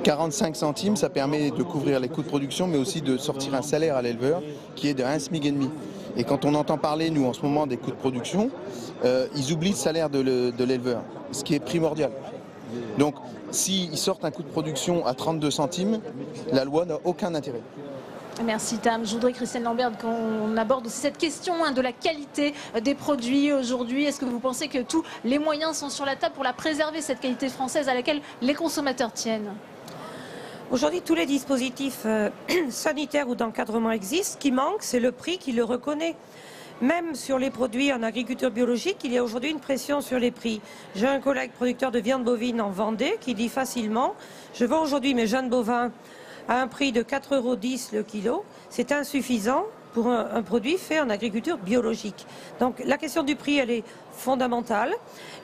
45 centimes, ça permet de couvrir les coûts de production, mais aussi de sortir un salaire à l'éleveur qui est de 1,5 SMIC. Et quand on entend parler, nous, en ce moment, des coûts de production, ils oublient le salaire de l'éleveur, ce qui est primordial. Donc, s'ils sortent un coût de production à 32 centimes, la loi n'a aucun intérêt. Merci Tam. Je voudrais, Christiane Lambert, qu'on aborde aussi cette question de la qualité des produits aujourd'hui. Est-ce que vous pensez que tous les moyens sont sur la table pour la préserver, cette qualité française à laquelle les consommateurs tiennent ? Aujourd'hui, tous les dispositifs sanitaires ou d'encadrement existent. Ce qui manque, c'est le prix qui le reconnaît. Même sur les produits en agriculture biologique, il y a aujourd'hui une pression sur les prix. J'ai un collègue producteur de viande bovine en Vendée qui dit facilement « Je vends aujourd'hui mes jeunes bovins à un prix de 4,10 € le kilo, c'est insuffisant pour un produit fait en agriculture biologique. » Donc la question du prix, elle est fondamentale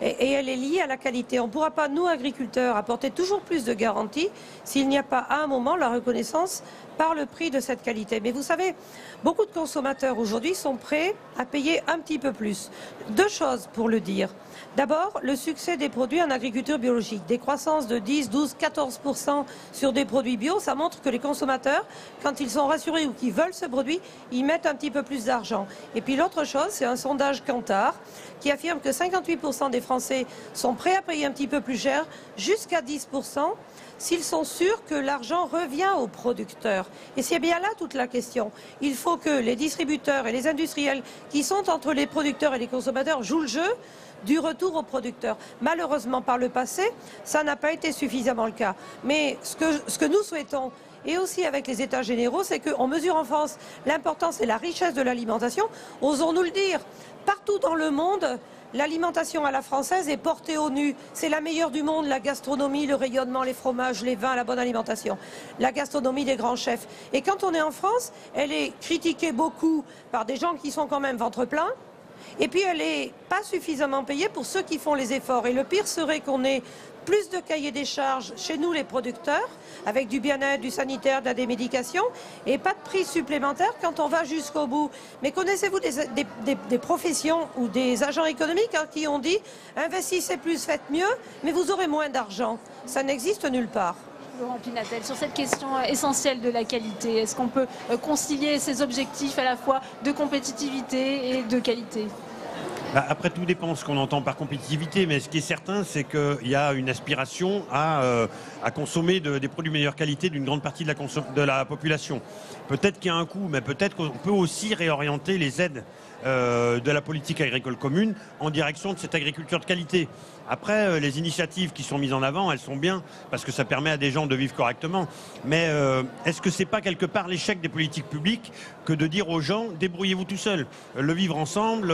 et elle est liée à la qualité. On ne pourra pas, nous agriculteurs, apporter toujours plus de garanties s'il n'y a pas à un moment la reconnaissance par le prix de cette qualité. Mais vous savez, beaucoup de consommateurs aujourd'hui sont prêts à payer un petit peu plus. Deux choses pour le dire. D'abord, le succès des produits en agriculture biologique. Des croissances de 10, 12, 14% sur des produits bio, ça montre que les consommateurs, quand ils sont rassurés ou qu'ils veulent ce produit, ils mettent un petit peu plus d'argent. Et puis l'autre chose, c'est un sondage Kantar qui affirme que 58% des Français sont prêts à payer un petit peu plus cher, jusqu'à 10%, s'ils sont sûrs que l'argent revient aux producteurs. Et c'est bien là toute la question. Il faut que les distributeurs et les industriels qui sont entre les producteurs et les consommateurs jouent le jeu du retour aux producteurs. Malheureusement, par le passé, ça n'a pas été suffisamment le cas. Mais ce que nous souhaitons, et aussi avec les États généraux, c'est qu'on mesure en France l'importance et la richesse de l'alimentation. Osons-nous le dire, partout dans le monde, l'alimentation à la française est portée au nu. C'est la meilleure du monde, la gastronomie, le rayonnement, les fromages, les vins, la bonne alimentation. La gastronomie des grands chefs. Et quand on est en France, elle est critiquée beaucoup par des gens qui sont quand même ventre plein. Et puis elle n'est pas suffisamment payée pour ceux qui font les efforts. Et le pire serait qu'on ait plus de cahiers des charges chez nous les producteurs, avec du bien-être, du sanitaire, de la démédication, et pas de prix supplémentaire quand on va jusqu'au bout. Mais connaissez-vous des professions ou des agents économiques qui ont dit « investissez plus, faites mieux, mais vous aurez moins d'argent ». Ça n'existe nulle part. Laurent Pinatel, sur cette question essentielle de la qualité, est-ce qu'on peut concilier ces objectifs à la fois de compétitivité et de qualité ? Après, tout dépend de ce qu'on entend par compétitivité, mais ce qui est certain, c'est qu'il y a une aspiration à consommer des produits de meilleure qualité d'une grande partie de la population. Peut-être qu'il y a un coût, mais peut-être qu'on peut aussi réorienter les aides de la politique agricole commune en direction de cette agriculture de qualité. Après, les initiatives qui sont mises en avant, elles sont bien, parce que ça permet à des gens de vivre correctement. Mais est-ce que c'est pas quelque part l'échec des politiques publiques que de dire aux gens, débrouillez-vous tout seuls. Le vivre ensemble,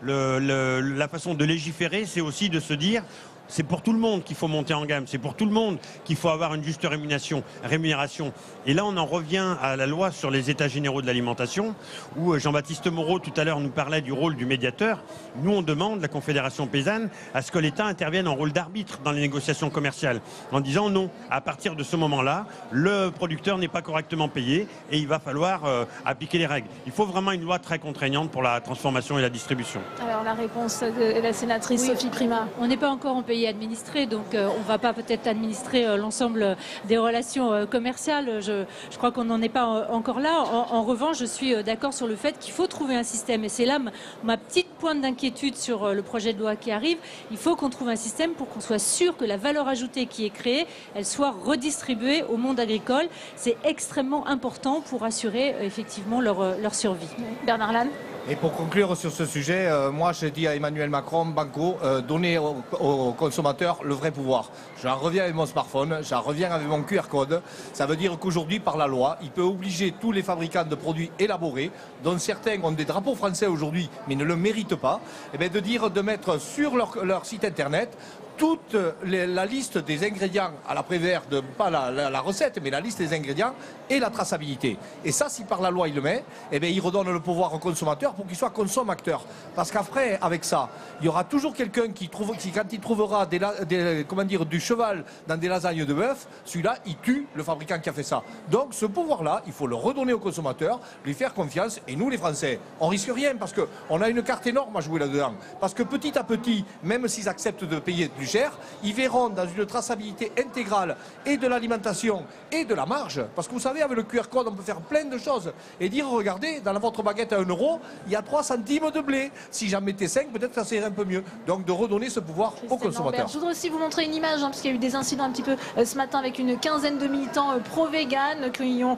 la façon de légiférer, c'est aussi de se dire, c'est pour tout le monde qu'il faut monter en gamme, c'est pour tout le monde qu'il faut avoir une juste rémunération. Et là, on en revient à la loi sur les états généraux de l'alimentation, où Jean-Baptiste Moreau, tout à l'heure, nous parlait du rôle du médiateur. Nous, on demande, la Confédération paysanne, à ce que l'État intervienne en rôle d'arbitre dans les négociations commerciales, en disant non, à partir de ce moment-là, le producteur n'est pas correctement payé et il va falloir appliquer les règles. Il faut vraiment une loi très contraignante pour la transformation et la distribution. Alors, la réponse de la sénatrice Sophie Primas. On n'est pas encore en pays administré, donc on ne va pas peut-être administrer l'ensemble des relations commerciales. Je crois qu'on n'en est pas encore là. En revanche, je suis d'accord sur le fait qu'il faut trouver un système, et c'est là ma petite pointe d'inquiétude sur le projet de loi qui arrive. Il faut qu'on trouve un système pour qu'on soit sûr que la valeur ajoutée qui est créée, elle soit redistribuée au monde agricole. C'est extrêmement important pour assurer effectivement leur survie. Bernard Lannes. Et pour conclure sur ce sujet, moi je dis à Emmanuel Macron, Banco, donnez aux consommateurs le vrai pouvoir. J'en reviens avec mon smartphone, j'en reviens avec mon QR code. Ça veut dire qu'aujourd'hui, par la loi, il peut obliger tous les fabricants de produits élaborés, dont certains ont des drapeaux français aujourd'hui, mais ne le méritent pas, et bien de mettre sur leur site internet toute la liste des ingrédients à la Prévert, pas la recette, mais la liste des ingrédients et la traçabilité. Et ça, si par la loi il le met, eh bien, il redonne le pouvoir au consommateur pour qu'il soit consommateur. Parce qu'après, avec ça, il y aura toujours quelqu'un qui, quand il trouvera du cheval dans des lasagnes de bœuf, celui-là, il tue le fabricant qui a fait ça. Donc, ce pouvoir-là, il faut le redonner au consommateur, lui faire confiance. Et nous, les Français, on risque rien parce qu'on a une carte énorme à jouer là-dedans. Parce que petit à petit, même s'ils acceptent de payer du plus cher. Ils verront dans une traçabilité intégrale et de l'alimentation et de la marge. Parce que vous savez, avec le QR code, on peut faire plein de choses. Et dire, regardez, dans votre baguette à 1 €, il y a 3 centimes de blé. Si j'en mettais 5, peut-être que ça serait un peu mieux. Donc de redonner ce pouvoir aux consommateurs. Je voudrais aussi vous montrer une image, parce qu'il y a eu des incidents un petit peu ce matin avec une quinzaine de militants pro-vegan qui ont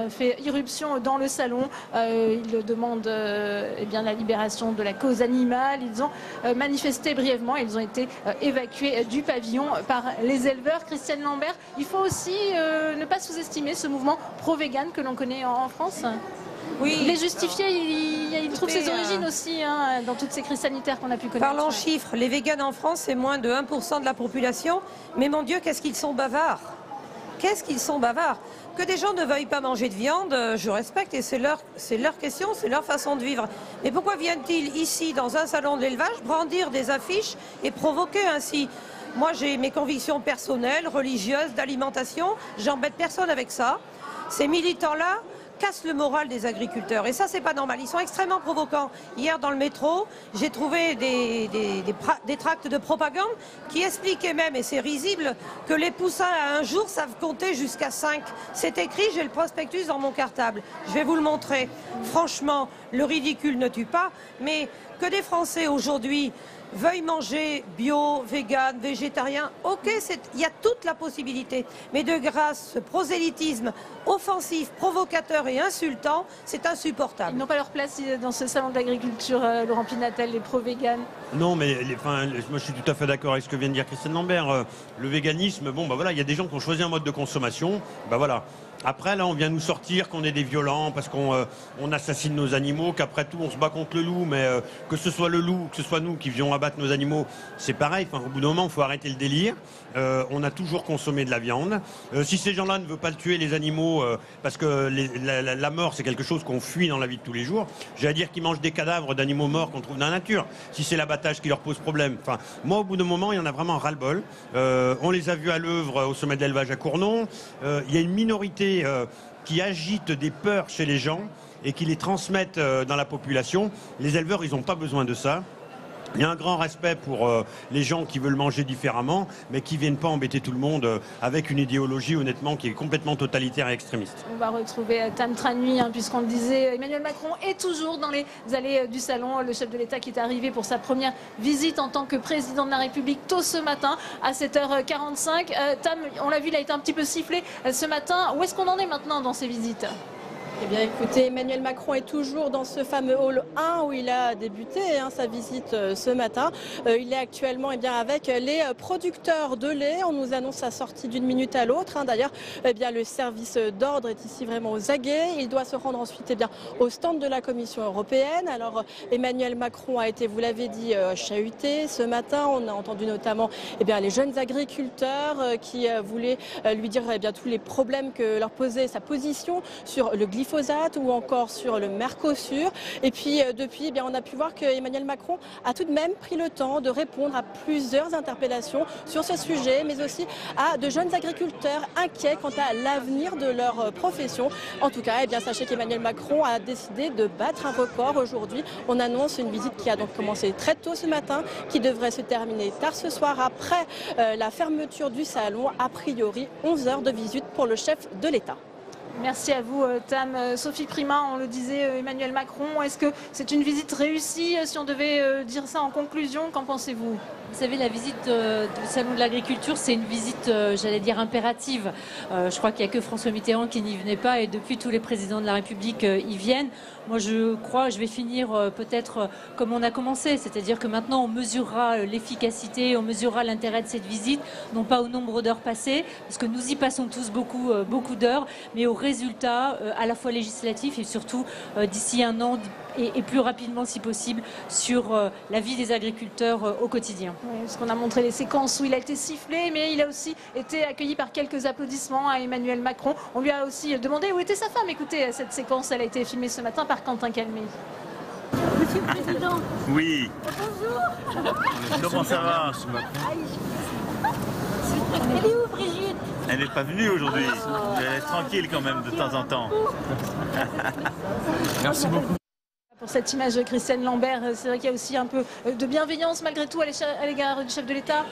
fait irruption dans le salon. Ils demandent la libération de la cause animale. Ils ont manifesté brièvement. Ils ont été évacués du pavillon par les éleveurs. Christiane Lambert, il faut aussi ne pas sous-estimer ce mouvement pro-vegan que l'on connaît en France. Oui. Il est justifié, il trouve ses origines aussi dans toutes ces crises sanitaires qu'on a pu connaître. Parlons chiffres, les véganes en France, c'est moins de 1% de la population. Mais mon Dieu, qu'est-ce qu'ils sont bavards! Qu'est-ce qu'ils sont bavards! Que des gens ne veuillent pas manger de viande, je respecte et c'est leur question, c'est leur façon de vivre. Mais pourquoi viennent-ils ici, dans un salon d'élevage, brandir des affiches et provoquer ainsi? Moi, j'ai mes convictions personnelles, religieuses, d'alimentation. J'embête personne avec ça. Ces militants-là cassent le moral des agriculteurs. Et ça, c'est pas normal. Ils sont extrêmement provocants. Hier, dans le métro, j'ai trouvé des tracts de propagande qui expliquaient même, et c'est risible, que les poussins à un jour savent compter jusqu'à 5. C'est écrit, j'ai le prospectus dans mon cartable. Je vais vous le montrer. Franchement, le ridicule ne tue pas, mais que des Français aujourd'hui veuillent manger bio, vegan, végétarien, ok, il y a toute la possibilité. Mais de grâce, ce prosélytisme offensif, provocateur et insultant, c'est insupportable. Ils n'ont pas leur place dans ce salon de l'agriculture, Laurent Pinatel, les pro-véganes. Non, mais moi je suis tout à fait d'accord avec ce que vient de dire Christiane Lambert. Le véganisme, il y a des gens qui ont choisi un mode de consommation, Après, là, on vient nous sortir qu'on est des violents parce qu'on assassine nos animaux, qu'après tout, on se bat contre le loup, mais que ce soit le loup, que ce soit nous qui vions abattre nos animaux, c'est pareil. Au bout d'un moment, il faut arrêter le délire. On a toujours consommé de la viande. Si ces gens-là ne veulent pas tuer les animaux, parce que la mort, c'est quelque chose qu'on fuit dans la vie de tous les jours, j'allais dire qu'ils mangent des cadavres d'animaux morts qu'on trouve dans la nature, si c'est l'abattage qui leur pose problème. Moi, au bout d'un moment, il y en a vraiment ras-le-bol. On les a vus à l'œuvre au sommet de l'élevage à Cournon. Il y a une minorité qui agitent des peurs chez les gens et qui les transmettent dans la population. Les éleveurs, ils n'ont pas besoin de ça. Il y a un grand respect pour les gens qui veulent manger différemment, mais qui ne viennent pas embêter tout le monde avec une idéologie, honnêtement, qui est complètement totalitaire et extrémiste. On va retrouver Tam Tranui, puisqu'on le disait, Emmanuel Macron est toujours dans les allées du salon. Le chef de l'État qui est arrivé pour sa première visite en tant que président de la République tôt ce matin à 7h45. Tam, on l'a vu, il a été un petit peu sifflé ce matin. Où est-ce qu'on en est maintenant dans ces visites ? Eh bien écoutez, Emmanuel Macron est toujours dans ce fameux hall 1 où il a débuté sa visite ce matin. Il est actuellement avec les producteurs de lait. On nous annonce sa sortie d'une minute à l'autre. D'ailleurs, le service d'ordre est ici vraiment aux aguets. Il doit se rendre ensuite au stand de la Commission européenne. Alors Emmanuel Macron a été, vous l'avez dit, chahuté ce matin. On a entendu notamment les jeunes agriculteurs qui voulaient lui dire tous les problèmes que leur posait sa position sur le glyphosate ou encore sur le Mercosur. Et puis depuis, on a pu voir que Emmanuel Macron a tout de même pris le temps de répondre à plusieurs interpellations sur ce sujet, mais aussi à de jeunes agriculteurs inquiets quant à l'avenir de leur profession. En tout cas, sachez qu'Emmanuel Macron a décidé de battre un record aujourd'hui. On annonce une visite qui a donc commencé très tôt ce matin, qui devrait se terminer tard ce soir après la fermeture du salon. A priori, 11 heures de visite pour le chef de l'État. Merci à vous, Tam. Sophie Primas, on le disait, Emmanuel Macron, est-ce que c'est une visite réussie? Si on devait dire ça en conclusion, qu'en pensez-vous? Vous savez, la visite du Salon de l'Agriculture, c'est une visite, j'allais dire, impérative. Je crois qu'il n'y a que François Mitterrand qui n'y venait pas et depuis, tous les présidents de la République y viennent. Moi, je vais finir peut-être comme on a commencé, c'est-à-dire que maintenant, on mesurera l'efficacité, on mesurera l'intérêt de cette visite, non pas au nombre d'heures passées, parce que nous y passons tous beaucoup d'heures, mais au résultat, à la fois législatif et surtout d'ici un an et plus rapidement si possible sur la vie des agriculteurs au quotidien. Oui, parce qu'on a montré les séquences où il a été sifflé, mais il a aussi été accueilli par quelques applaudissements à Emmanuel Macron. On lui a aussi demandé où était sa femme. Écoutez, cette séquence, elle a été filmée ce matin par Quentin Calmé. Monsieur le Président. Oui. Bonjour. Comment ça va? Elle est où, Brigitte? Elle n'est pas venue aujourd'hui. Elle est tranquille quand même de temps en temps. Merci beaucoup. Pour cette image de Christiane Lambert, c'est vrai qu'il y a aussi un peu de bienveillance malgré tout à l'égard du chef de l'État.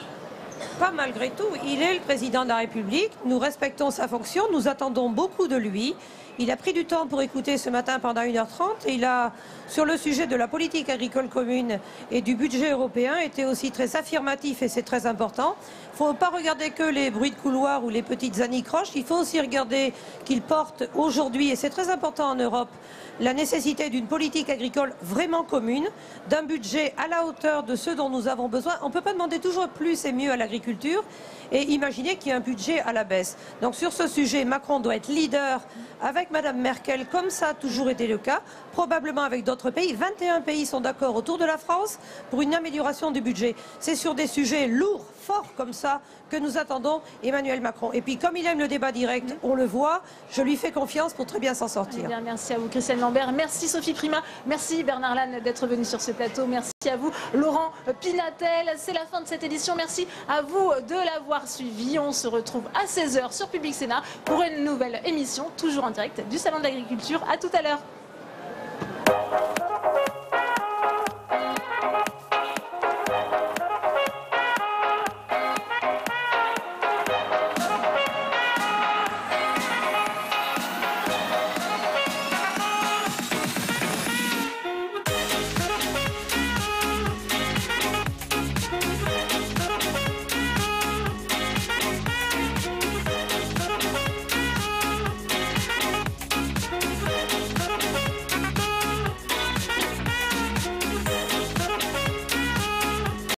Pas malgré tout, il est le président de la République, nous respectons sa fonction, nous attendons beaucoup de lui. Il a pris du temps pour écouter ce matin pendant 1h30 et il a, sur le sujet de la politique agricole commune et du budget européen, été aussi très affirmatif et c'est très important. Il ne faut pas regarder que les bruits de couloir ou les petites anicroches, il faut aussi regarder qu'il porte aujourd'hui, et c'est très important en Europe, la nécessité d'une politique agricole vraiment commune, d'un budget à la hauteur de ce dont nous avons besoin. On ne peut pas demander toujours plus et mieux à l'agriculture et imaginer qu'il y a un budget à la baisse. Donc sur ce sujet, Macron doit être leader avec Madame Merkel, comme ça a toujours été le cas, probablement avec d'autres pays. 21 pays sont d'accord autour de la France pour une amélioration du budget. C'est sur des sujets lourds, forts comme ça, que nous attendons Emmanuel Macron. Et puis comme il aime le débat direct, on le voit, je lui fais confiance pour très bien s'en sortir. Eh bien, merci à vous Christiane Lambert, merci Sophie Primas, merci Bernard Lannes d'être venu sur ce plateau, merci à vous Laurent Pinatel. C'est la fin de cette édition, merci à vous de l'avoir suivi. On se retrouve à 16h sur Public Sénat pour une nouvelle émission, toujours en direct du Salon de l'Agriculture. À tout à l'heure.